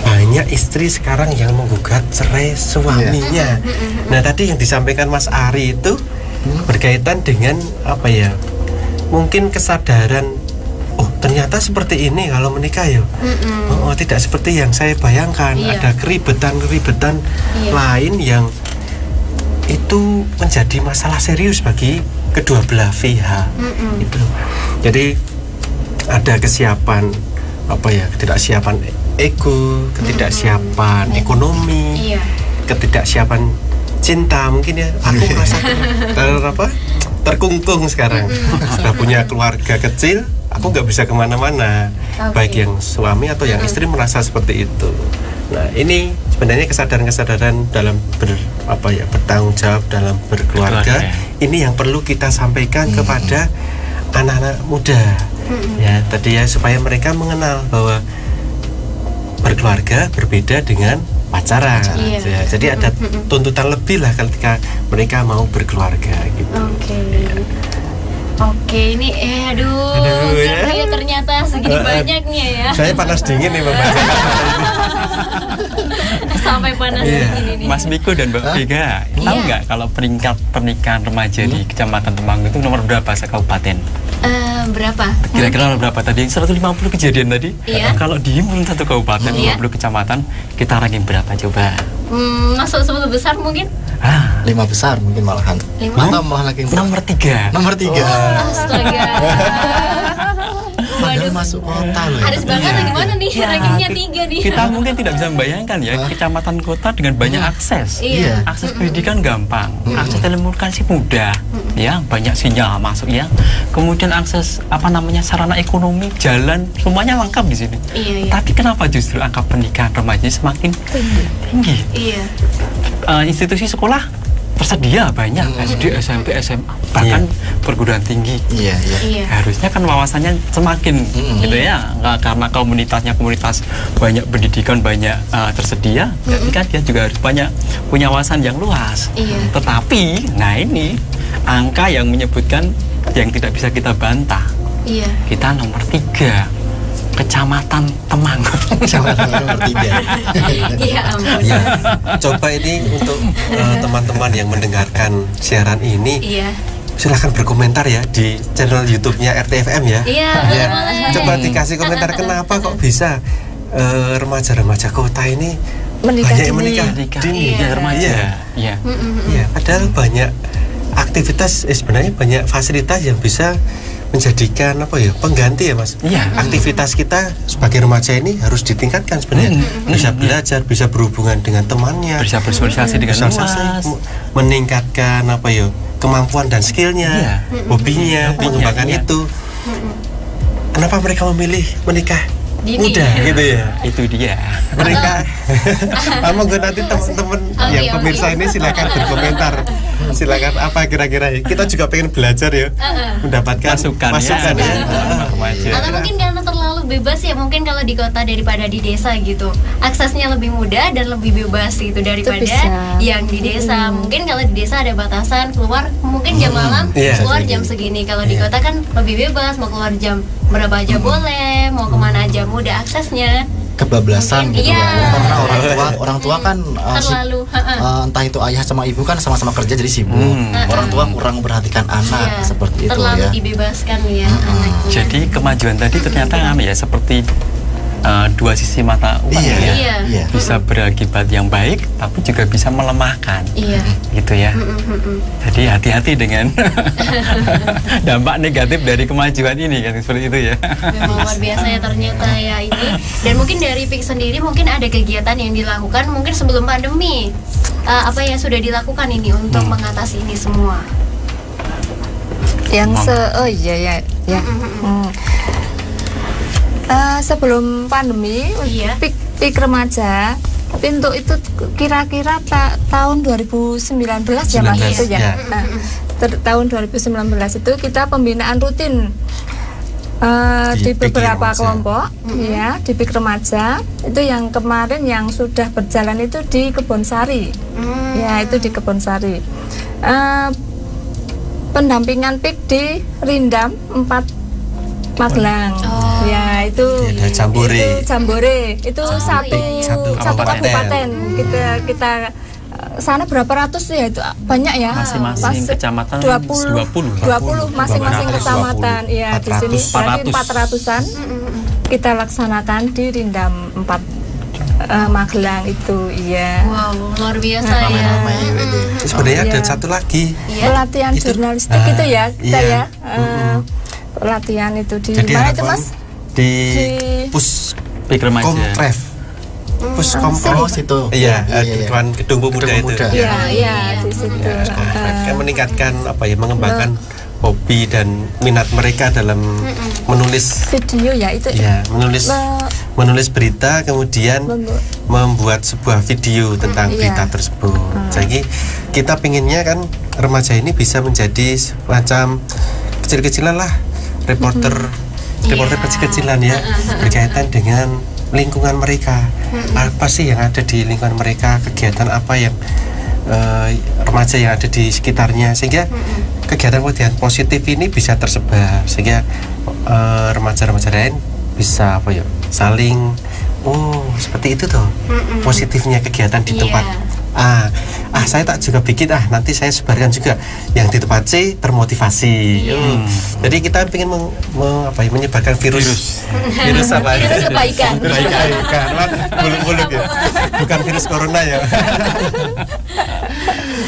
banyak istri sekarang yang menggugat cerai suaminya. Nah tadi yang disampaikan Mas Ari itu berkaitan dengan mungkin kesadaran, ternyata seperti ini kalau menikah ya. Tidak seperti yang saya bayangkan. Ada keribetan lain yang itu menjadi masalah serius bagi kedua belah pihak. Jadi ada kesiapan ketidaksiapan ego, ketidaksiapan ekonomi, ketidaksiapan cinta mungkin ya. Aku merasa terkungkung sekarang. Sudah punya keluarga kecil, aku nggak bisa kemana-mana. Baik yang suami atau yang istri merasa seperti itu. Nah ini sebenarnya kesadaran dalam bertanggung jawab dalam berkeluarga. Ini yang perlu kita sampaikan kepada anak-anak muda. Ya tadi ya, supaya mereka mengenal bahwa berkeluarga berbeda dengan pacaran. Ya, jadi ada tuntutan lebih lah ketika mereka mau berkeluarga gitu. Oke, ini ya ternyata segini banyaknya ya. Saya panas dingin nih Bapak. Sampai panas dingin ini. Mas Miko dan Mbak Vega, tahu nggak kalau peringkat pernikahan remaja di Kecamatan Temanggung itu nomor berapa se-kabupaten? Berapa? Kira-kira berapa tadi? 150 kejadian tadi? Iya. Kalau di satu kabupaten, 50 kecamatan, kita ranking berapa coba? Masuk 10 besar mungkin? 5 besar mungkin malahan. Atau malah ranking nomor 3. Nomor 3. Astaga. Padahal masuk kota loh. Harus banget gimana nih rankingnya 3 nih. Kita mungkin tidak bisa membayangkan ya kecamatan kota dengan banyak akses. Iya. Akses pendidikan gampang, akses telekomunikasi mudah, ya banyak sinyal masuk ya. Kemudian akses sarana ekonomi, jalan semuanya lengkap di sini. Iya. Tapi kenapa justru angka pernikahan remaja semakin tinggi? Iya. Institusi sekolah tersedia banyak, SD, SMP, SMA, bahkan perguruan tinggi. Iya. Harusnya kan wawasannya semakin gitu ya, nggak karena komunitasnya komunitas banyak pendidikan banyak tersedia, tapi kan dia juga harus punya wawasan yang luas. Tetapi, nah ini angka yang menyebutkan yang tidak bisa kita bantah. Kita nomor 3. Kecamatan Temanggung. Kecamatan nomor 3. Ya ampun. Ya, coba ini untuk teman-teman yang mendengarkan siaran ini, silahkan berkomentar ya di channel YouTube-nya RTFM ya. Iya, boleh. Coba dikasih komentar kenapa kok bisa remaja-remaja kota ini banyak menikah dini. Remaja. Iya. Padahal banyak aktivitas, sebenarnya banyak fasilitas yang bisa menjadikan pengganti ya Mas. Aktivitas kita sebagai remaja ini harus ditingkatkan sebenarnya. Bisa belajar, bisa berhubungan dengan temannya, bisa bersosialisasi dengan luas, meningkatkan kemampuan dan skillnya, hobinya, mengembangkan itu. Kenapa mereka memilih menikah muda gitu ya? Itu dia. Mereka monggo nanti teman-teman yang pemirsa ini silakan berkomentar. Silakan apa kira-kira kita juga pengen belajar ya, mendapatkan masukan ya. Atau mungkin karena terlalu bebas ya, mungkin kalau di kota daripada di desa gitu, aksesnya lebih mudah dan lebih bebas gitu daripada yang di desa. Mungkin kalau di desa ada batasan keluar mungkin jam malam, keluar jam segini. Kalau di kota kan lebih bebas, mau keluar jam berapa aja boleh, mau kemana aja mudah aksesnya. Kebablasan gitu ya. Karena orang tua kan terlalu entah itu ayah sama ibu kan sama-sama kerja jadi sibuk. Orang tua kurang memperhatikan anak seperti itu terlalu ya. Dibebaskan ya anaknya. Jadi kemajuan tadi ternyata seperti dua sisi mata uang bisa berakibat yang baik tapi juga bisa melemahkan gitu ya. Jadi hati-hati dengan dampak negatif dari kemajuan ini kan, seperti itu ya. Memang luar biasa ya ternyata ya ini. Dan mungkin dari PIK sendiri mungkin ada kegiatan yang dilakukan mungkin sebelum pandemi, apa yang sudah dilakukan ini untuk mengatasi ini semua? Yang sebelum pandemi, PIK remaja, tapi untuk itu kira-kira tahun 2019 ya Mas itu ya. Tahun 2019 itu kita pembinaan rutin di beberapa kelompok ya di PIK remaja. Itu yang kemarin yang sudah berjalan itu di Kebonsari. Ya, itu di Kebonsari. Pendampingan PIK di Rindam 4 Magelang. Ya, itu Jambore. Itu satu kabupaten. Kita sana berapa ratus ya, itu banyak ya. Masing-masing kecamatan 20 masing-masing kecamatan. Ya, di sini berarti 400-an kita laksanakan di Rindam 4 Magelang itu. Iya. Wow, luar biasa ya. Sebenarnya ada satu lagi. Pelatihan jurnalistik itu ya, kita ya. Pelatihan itu di mana itu Mas? Di Puskomtref. Puskomtref itu. Iya, gedung pemuda itu. Iya, di situ. Kan meningkatkan mengembangkan hobi dan minat mereka dalam menulis video ya itu. Ya, menulis berita kemudian membuat sebuah video tentang berita tersebut. Jadi kita pinginnya kan remaja ini bisa menjadi semacam kecil-kecilan lah, reporter kecil-kecilan ya, berkaitan dengan lingkungan mereka. Apa sih yang ada di lingkungan mereka, kegiatan apa yang remaja yang ada di sekitarnya, sehingga kegiatan-kegiatan positif ini bisa tersebar, sehingga remaja-remaja lain bisa saling seperti itu tuh positifnya kegiatan di tempat Saya tak juga bikin nanti saya sebarkan juga yang di tempat C termotivasi. Jadi kita ingin menyebarkan virus apa? Kebaikan. Buluk-buluk ya. Bukan virus corona ya.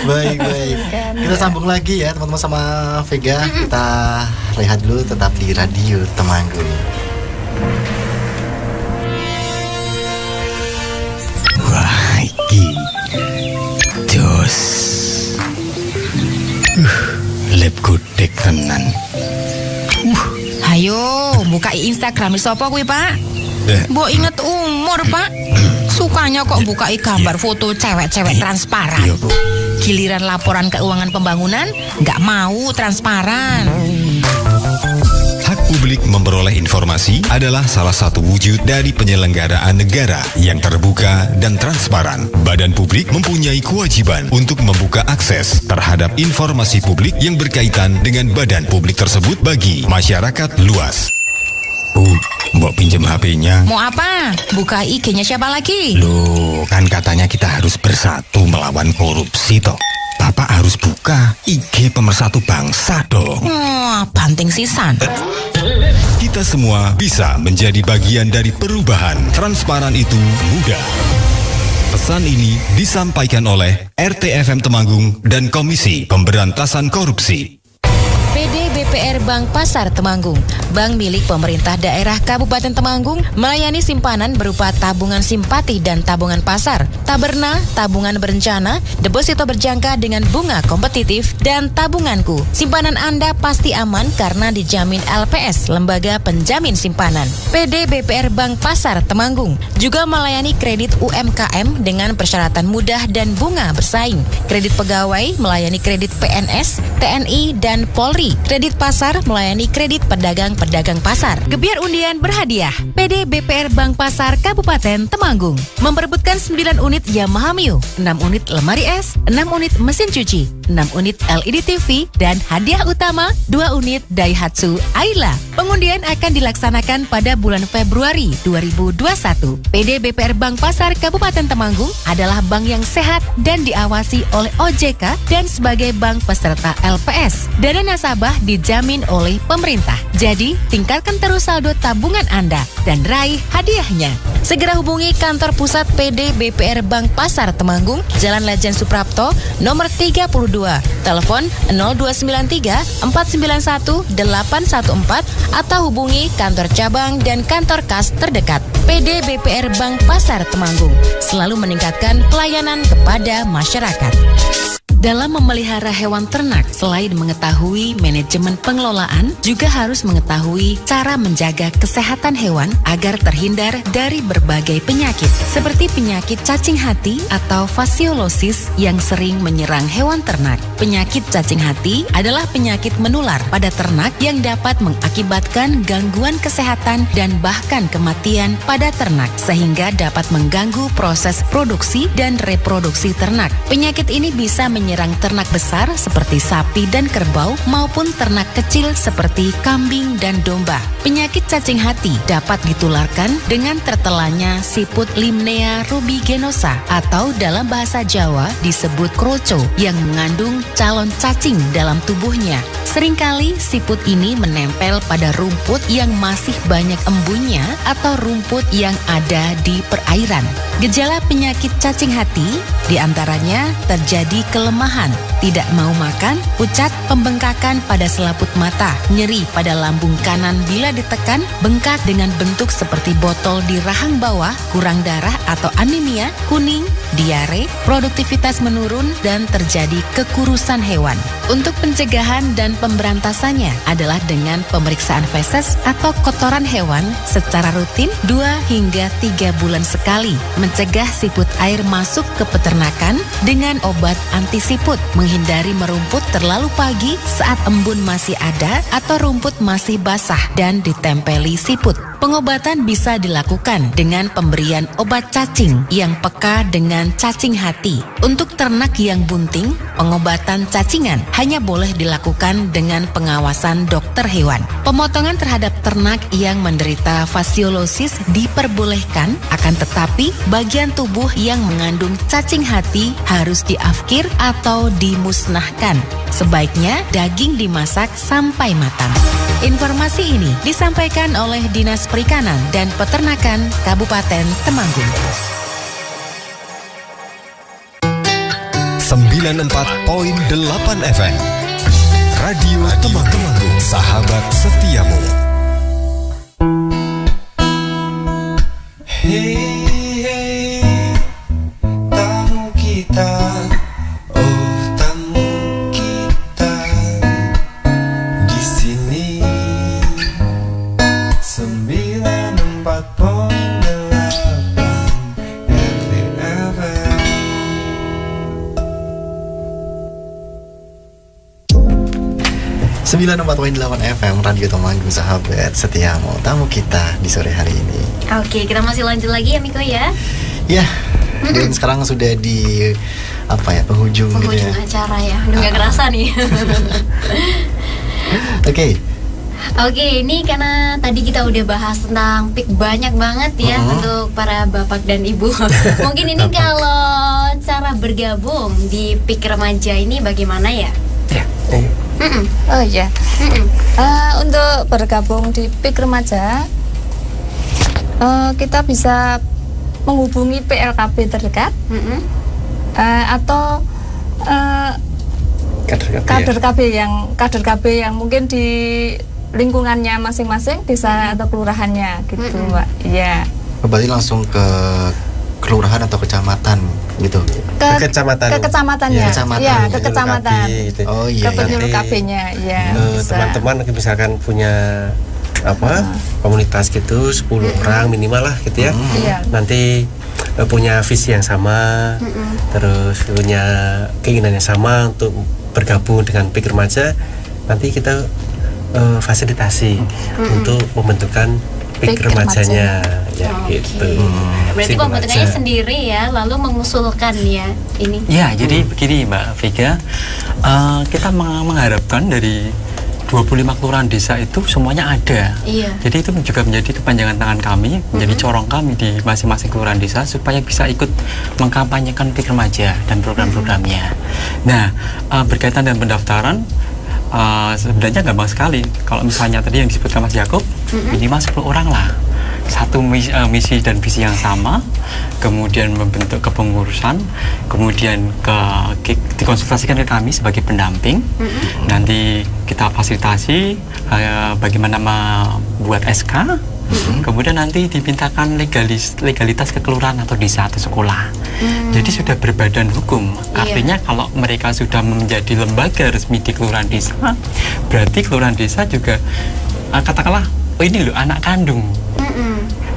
Baik. Kita sambung lagi ya teman-teman sama Vega. Kita rehat dulu, tetap di Radio Temanggung. Wah, iki jos. Lep gudeg tenan. Hayo, buka Instagram sapa kuwi, Pak? Mbok inget umur, Pak. Sukanya kok buka gambar foto cewek-cewek transparan. Giliran laporan keuangan pembangunan nggak mau transparan. Hak publik memperoleh informasi adalah salah satu wujud dari penyelenggaraan negara yang terbuka dan transparan. Badan publik mempunyai kewajiban untuk membuka akses terhadap informasi publik yang berkaitan dengan badan publik tersebut bagi masyarakat luas. Mbok pinjem HP-nya. Mau apa? Buka IG-nya siapa lagi? Loh, kan katanya kita harus bersatu melawan korupsi toh. Bapak harus buka IG Pemersatu Bangsa dong. Banting sisan. Kita semua bisa menjadi bagian dari perubahan. Transparan itu mudah. Pesan ini disampaikan oleh RTFM Temanggung dan Komisi Pemberantasan Korupsi. PD BPR Bank Pasar Temanggung, bank milik pemerintah daerah Kabupaten Temanggung, melayani simpanan berupa tabungan simpati dan tabungan pasar, taberna, tabungan berencana, deposito berjangka dengan bunga kompetitif, dan tabunganku. Simpanan Anda pasti aman karena dijamin LPS, Lembaga Penjamin Simpanan. PD BPR Bank Pasar Temanggung juga melayani kredit UMKM dengan persyaratan mudah dan bunga bersaing. Kredit pegawai melayani kredit PNS, TNI, dan Polri. Kredit pasar melayani kredit pedagang-pedagang pasar. Gebiar undian berhadiah. PD BPR Bank Pasar Kabupaten Temanggung memperebutkan 9 unit Yamaha Mio, 6 unit lemari es, 6 unit mesin cuci, 6 unit LED TV, dan hadiah utama 2 unit Daihatsu Ayla. Pengundian akan dilaksanakan pada bulan Februari 2021. PD BPR Bank Pasar Kabupaten Temanggung adalah bank yang sehat dan diawasi oleh OJK dan sebagai bank peserta LPS. Dana nasabah dijamin oleh pemerintah. Jadi, tingkatkan terus saldo tabungan Anda dan raih hadiahnya. Segera hubungi kantor pusat PD BPR Bank Pasar Temanggung, Jalan Lejen Suprapto, nomor 32, telepon 0293 491 814 atau hubungi kantor cabang dan kantor kas terdekat. PD BPR Bank Pasar Temanggung selalu meningkatkan pelayanan kepada masyarakat. Dalam memelihara hewan ternak, selain mengetahui manajemen pengelolaan, juga harus mengetahui cara menjaga kesehatan hewan agar terhindar dari berbagai penyakit, seperti penyakit cacing hati atau fasiolosis yang sering menyerang hewan ternak. Penyakit cacing hati adalah penyakit menular pada ternak yang dapat mengakibatkan gangguan kesehatan dan bahkan kematian pada ternak, sehingga dapat mengganggu proses produksi dan reproduksi ternak. Penyakit ini bisa menyerang ternak besar seperti sapi dan kerbau maupun ternak kecil seperti kambing dan domba. Penyakit cacing hati dapat ditularkan dengan tertelannya siput Limnea rubigenosa atau dalam bahasa Jawa disebut kroco yang mengandung calon cacing dalam tubuhnya. Seringkali siput ini menempel pada rumput yang masih banyak embunnya atau rumput yang ada di perairan. Gejala penyakit cacing hati diantaranya terjadi kelemahan, tidak mau makan, pucat, pembengkakan pada selaput mata, nyeri pada lambung kanan bila ditekan, bengkak dengan bentuk seperti botol di rahang bawah, kurang darah atau anemia, kuning, diare, produktivitas menurun, dan terjadi kekurusan hewan. Untuk pencegahan dan pemberantasannya adalah dengan pemeriksaan feses atau kotoran hewan secara rutin 2 hingga 3 bulan sekali, mencegah siput air masuk ke peternakan dengan obat anti siput, menghindari merumput terlalu pagi saat embun masih ada atau rumput masih basah dan ditempeli siput. Pengobatan bisa dilakukan dengan pemberian obat cacing yang peka dengan cacing hati. Untuk ternak yang bunting, pengobatan cacingan hanya boleh dilakukan dengan pengawasan dokter hewan. Pemotongan terhadap ternak yang menderita fasciolosis diperbolehkan, akan tetapi bagian tubuh yang mengandung cacing hati harus diafkir atau dimusnahkan. Sebaiknya daging dimasak sampai matang. Informasi ini disampaikan oleh Dinas Perikanan dan Peternakan Kabupaten Temanggung. 94.8 FM Radio Temanggung, sahabat setiamu. Hey, tamu kita, oh tamu kita di sini 94.8 RTFM. 94.8 FM Radio Temanggung, sahabat setiamu. Tamu kita di sore hari ini. Oke, kita masih lanjut lagi ya Miko ya. Ya, dan sekarang sudah di penghujung gitu ya. Acara ya. Udah gak kerasa nih. Oke, ini karena tadi kita udah bahas tentang PIK banyak banget ya untuk para bapak dan ibu. Mungkin ini kalau cara bergabung di PIK remaja ini bagaimana ya? Oh ya, untuk bergabung di PIK remaja, kita bisa menghubungi PLKB terdekat atau kader KB yang mungkin di lingkungannya masing-masing desa atau kelurahannya gitu, Mbak. Iya. Berarti langsung ke kelurahan atau kecamatan gitu. Ke kecamatan ya. Ke kecamatan. Gitu. Oh iya. Ke penyuluh KB-nya ya. Teman-teman misalkan punya komunitas gitu 10 orang minimal lah gitu ya. Nanti punya visi yang sama, terus punya keinginan yang sama untuk bergabung dengan PIK remaja, nanti kita fasilitasi untuk pembentukan PIK remajanya ya gitu. Berarti pembentukannya sendiri ya, lalu mengusulkan ya ini. Ya, jadi begini Mbak Vega, kita mengharapkan dari 25 kelurahan desa itu semuanya ada. Iya. Jadi itu juga menjadi kepanjangan tangan kami, menjadi corong kami di masing-masing kelurahan desa supaya bisa ikut mengkampanyekan PIK remaja dan program-programnya. Nah, berkaitan dengan pendaftaran, sebenarnya gampang sekali. Kalau misalnya tadi yang disebutkan Mas Yakub, minimal 10 orang lah, satu misi dan visi yang sama, kemudian membentuk kepengurusan, kemudian dikonsultasikan ke kami sebagai pendamping. Nanti kita fasilitasi bagaimana membuat SK, kemudian nanti dimintakan legalitas kekelurahan atau desa atau sekolah. Jadi sudah berbadan hukum. Artinya kalau mereka sudah menjadi lembaga resmi di kelurahan desa, berarti kelurahan desa juga katakanlah, oh ini loh anak kandung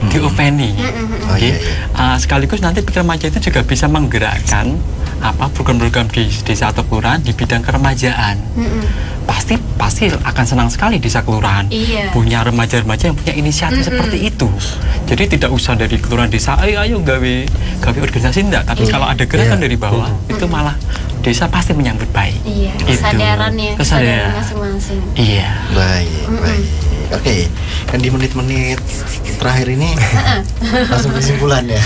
diopeni. Sekaligus nanti PIK remaja itu juga bisa menggerakkan program-program di desa atau kelurahan di bidang keremajaan. Pasti akan senang sekali desa kelurahan punya remaja-remaja yang punya inisiatif seperti itu. Jadi tidak usah dari kelurahan desa ayo gawe organisasi, enggak, tapi kalau ada gerakan dari bawah itu malah desa pasti menyambut baik. Kesadaran masing-masing. Baik. Oke, kan di menit-menit terakhir ini langsung kesimpulan ya.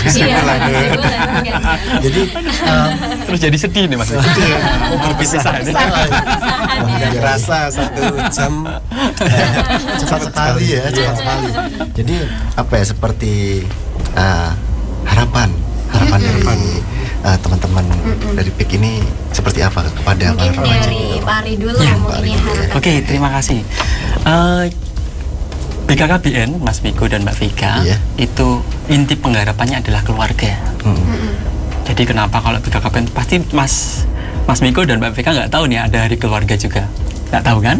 Jadi terus jadi sedih nih Mas. Berpisah. Nggak kerasa 1 jam cepat sekali ya, cepat sekali. Jadi seperti harapan dari teman-teman dari PIK ini seperti apa kepada para remaja? Dari Pak Ari dulu mungkin ya. Oke, terima kasih. BKKBN, Mas Miko dan Mbak Vega, itu inti penggarapannya adalah keluarga. Jadi kenapa kalau BKKBN pasti Mas Miko dan Mbak Vega nggak tahu nih ada hari keluarga juga. Nggak tahu kan?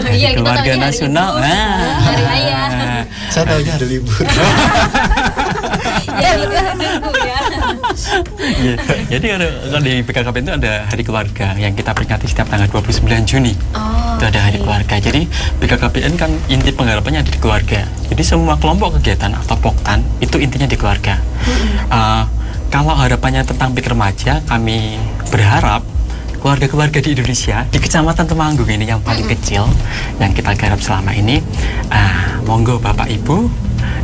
Iya, kita keluarga tahunya nasional. Hari ayah. Saya tahunya hari libur. Ya, libur ya. Jadi kalau di BKKBN itu ada hari keluarga yang kita peringati setiap tanggal 29 Juni. Itu ada hari keluarga. Jadi BKKBN kan inti penggarapannya ada di keluarga. Jadi semua kelompok kegiatan atau poktan itu intinya di keluarga. Kalau harapannya tentang PIK remaja, kami berharap keluarga-keluarga di Indonesia di Kecamatan Temanggung ini yang paling kecil yang kita garap selama ini, monggo Bapak Ibu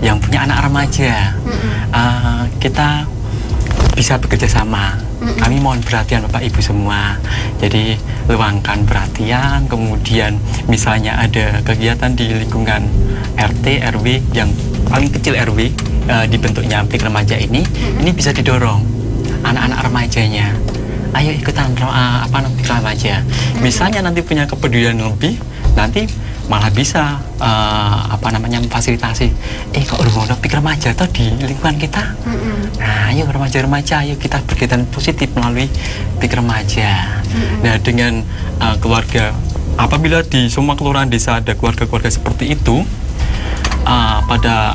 yang punya anak remaja, kita bisa bekerja sama. Kami mohon perhatian Bapak Ibu semua. Jadi luangkan perhatian. Kemudian misalnya ada kegiatan di lingkungan RT, RW yang paling kecil RW, dibentuknya PIK remaja ini bisa didorong anak-anak remajanya. Ayo ikutan PIK remaja. Misalnya nanti punya kepedulian lebih, nanti malah bisa memfasilitasi. Kok udah PIK remaja atau di lingkungan kita? Nah, ayo remaja-remaja, ayo kita berkegiatan positif melalui PIK remaja. Nah, dengan keluarga, apabila di semua kelurahan desa ada keluarga-keluarga seperti itu, pada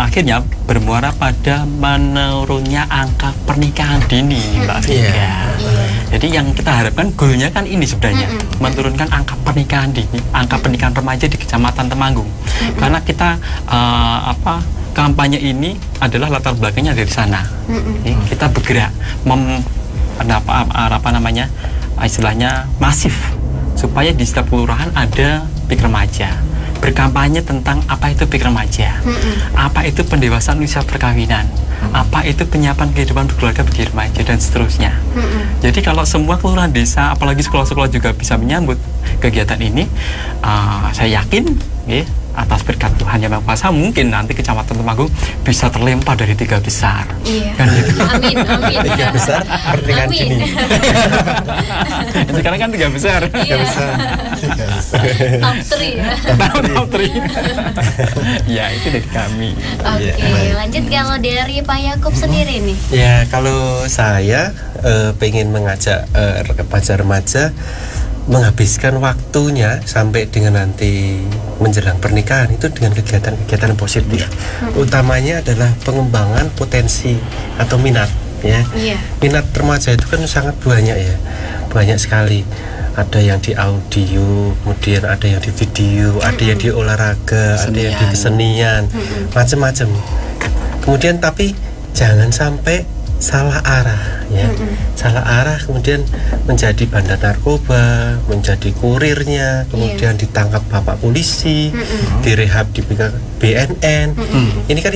akhirnya bermuara pada menurunnya angka pernikahan dini, Mbak Vika. Jadi yang kita harapkan goalnya kan ini sebenarnya, menurunkan angka pernikahan dini, angka pernikahan remaja di Kecamatan Temanggung. Karena kita kampanye ini adalah latar belakangnya dari sana. Kita bergerak istilahnya masif supaya di setiap kelurahan ada PIK remaja. Berkampanye tentang apa itu PIK remaja, apa itu pendewasaan usia perkawinan, apa itu penyiapan kehidupan berkeluarga bagi remaja, dan seterusnya. Jadi kalau semua kelurahan desa, apalagi sekolah-sekolah juga bisa menyambut kegiatan ini, saya yakin atas berkat Tuhan Yang Maha Kuasa, mungkin nanti Kecamatan Temanggung bisa terlempar dari 3 besar. Iya. Kan gitu. Amin. 3 besar pernikahan dini. Sekarang kan 3 besar. Iya. Top 3 ya. Top 3. Ya, itu dari kami. Oke, lanjut kalau dari Pak Yakub sendiri nih. Ya, kalau saya pengen mengajak remaja menghabiskan waktunya sampai dengan nanti menjelang pernikahan itu dengan kegiatan-kegiatan positif. Utamanya adalah pengembangan potensi atau minat, ya. Minat remaja itu kan sangat banyak, ya, banyak sekali. Ada yang di audio, kemudian ada yang di video, ada yang di olahraga, ada yang di kesenian, macam-macam. Kemudian tapi jangan sampai salah arah, ya. Salah arah kemudian menjadi bandar narkoba, menjadi kurirnya, kemudian ditangkap bapak polisi, direhab di BNN. Ini kan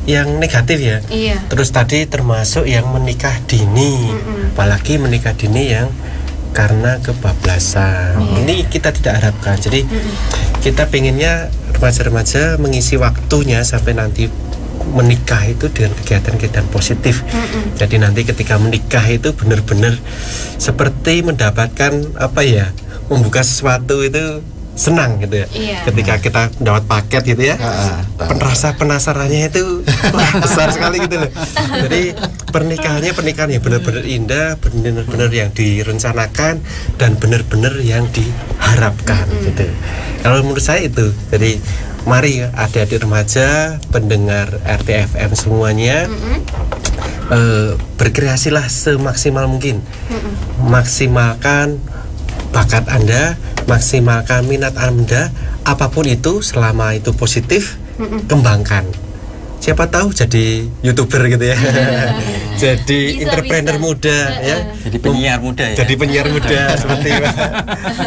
yang negatif, ya. Terus tadi termasuk yang menikah dini, apalagi menikah dini yang karena kebablasan. Ini kita tidak harapkan. Jadi kita pengennya remaja-remaja mengisi waktunya sampai nanti menikah itu dengan kegiatan-kegiatan positif. Jadi nanti ketika menikah itu benar-benar seperti mendapatkan membuka sesuatu itu senang gitu ya. Ketika kita mendapat paket gitu ya, rasa penasarannya itu besar sekali gitu loh. Jadi pernikahan yang benar-benar indah, benar-benar yang direncanakan dan benar-benar yang diharapkan gitu. Kalau menurut saya itu. Jadi mari adik-adik remaja, pendengar RTFM semuanya, berkreasilah semaksimal mungkin. Maksimalkan bakat Anda, maksimalkan minat Anda, apapun itu, selama itu positif, kembangkan. Siapa tahu jadi YouTuber gitu ya. Jadi entrepreneur muda, ya. Jadi penyiar muda, ya. Jadi penyiar muda seperti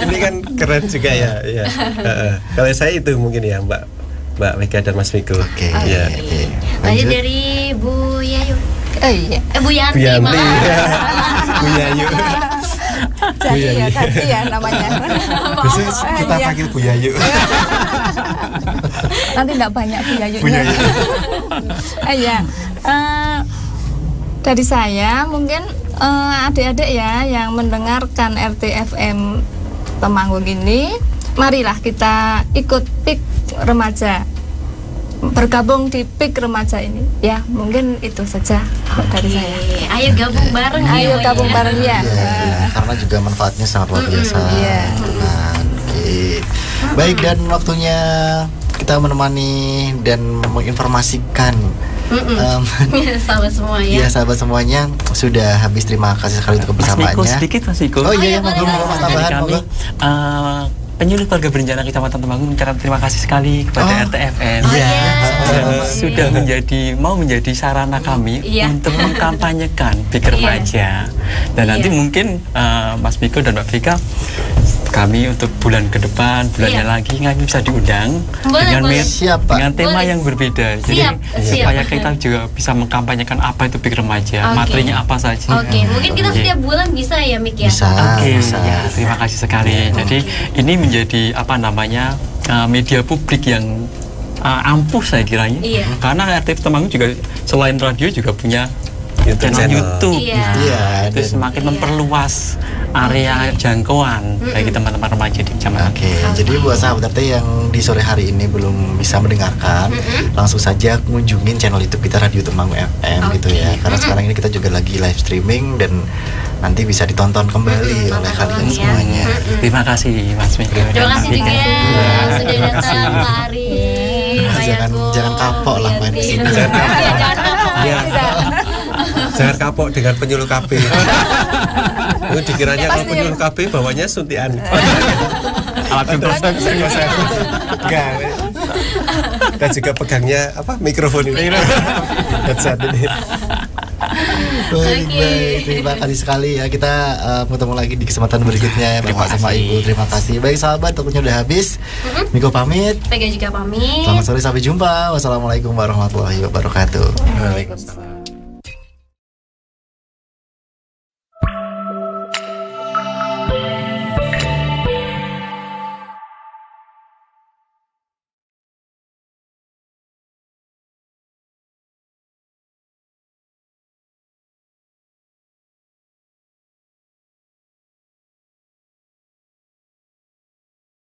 ini kan keren juga, ya. Kalau saya itu mungkin ya, Mbak Vika dan Mas Miko. Ya. Lanjut dari Bu Yayu. Bu Yanti. Bu Yayu. Jadi ya ganti ya namanya. Bisa kita panggil Bu Yayu. Nanti enggak banyak Bu Yayunya. Dari saya mungkin adik-adik ya yang mendengarkan RTFM Temanggung ini, marilah kita ikut PIK remaja, bergabung di PIK remaja ini, ya. Mungkin itu saja dari saya. Ayo gabung bareng, ayo gabung bareng, ya. Karena juga manfaatnya sangat luar biasa. Baik, dan waktunya kita menemani dan menginformasikan sahabat semua ya. Iya, sahabat semuanya sudah habis. Terima kasih sekali untuk kebersamaannya. Mas Miko. Oh iya, mau tambahan kami. Penyuluh Keluarga Berencana Kecamatan Temanggung mengucapkan terima kasih sekali kepada RTFM sudah mau menjadi sarana kami untuk mengkampanyekan Big Remaja. Dan nanti mungkin Mas Miko dan Mbak Vika, kami untuk bulan ke depan, bulannya lagi kami bisa diundang dengan tema yang berbeda. Jadi supaya kita juga bisa mengkampanyekan apa itu Big Remaja, materinya apa saja. Mungkin kita setiap bulan bisa ya, Mik ya. Bisa. Terima kasih sekali. Jadi ini menjadi media publik yang ampuh saya kiranya. Karena RTV Temanggung juga selain radio juga punya channel YouTube. Itu semakin memperluas area jangkauan bagi teman-teman remaja di kecamatan. Jadi buat sahabat RT yang di sore hari ini belum bisa mendengarkan, langsung saja kunjungin channel YouTube kita Radio Temanggung FM gitu ya. Karena sekarang ini kita juga lagi live streaming dan nanti bisa ditonton kembali oleh kalian semuanya. Terima kasih Mas Miko. Terima kasih juga sudah datang Pak Ari. Jangan kapok lah main di sini. Jangan kapok dengan penyuluh KB. Dikiranya kalau penyuluh KB bawanya suntian. Alat kontrasepsi enggak. Dan juga pegangnya mikrofon ini. Headset ini. Baik. Terima kasih sekali ya. Kita ketemu lagi di kesempatan berikutnya ya, Bapak sama Ibu. Terima kasih. Baik sahabat, waktunya udah habis. Miko pamit. Vega juga pamit. Selamat sore, sampai jumpa. Wassalamualaikum warahmatullahi wabarakatuh. Waalaikumsalam.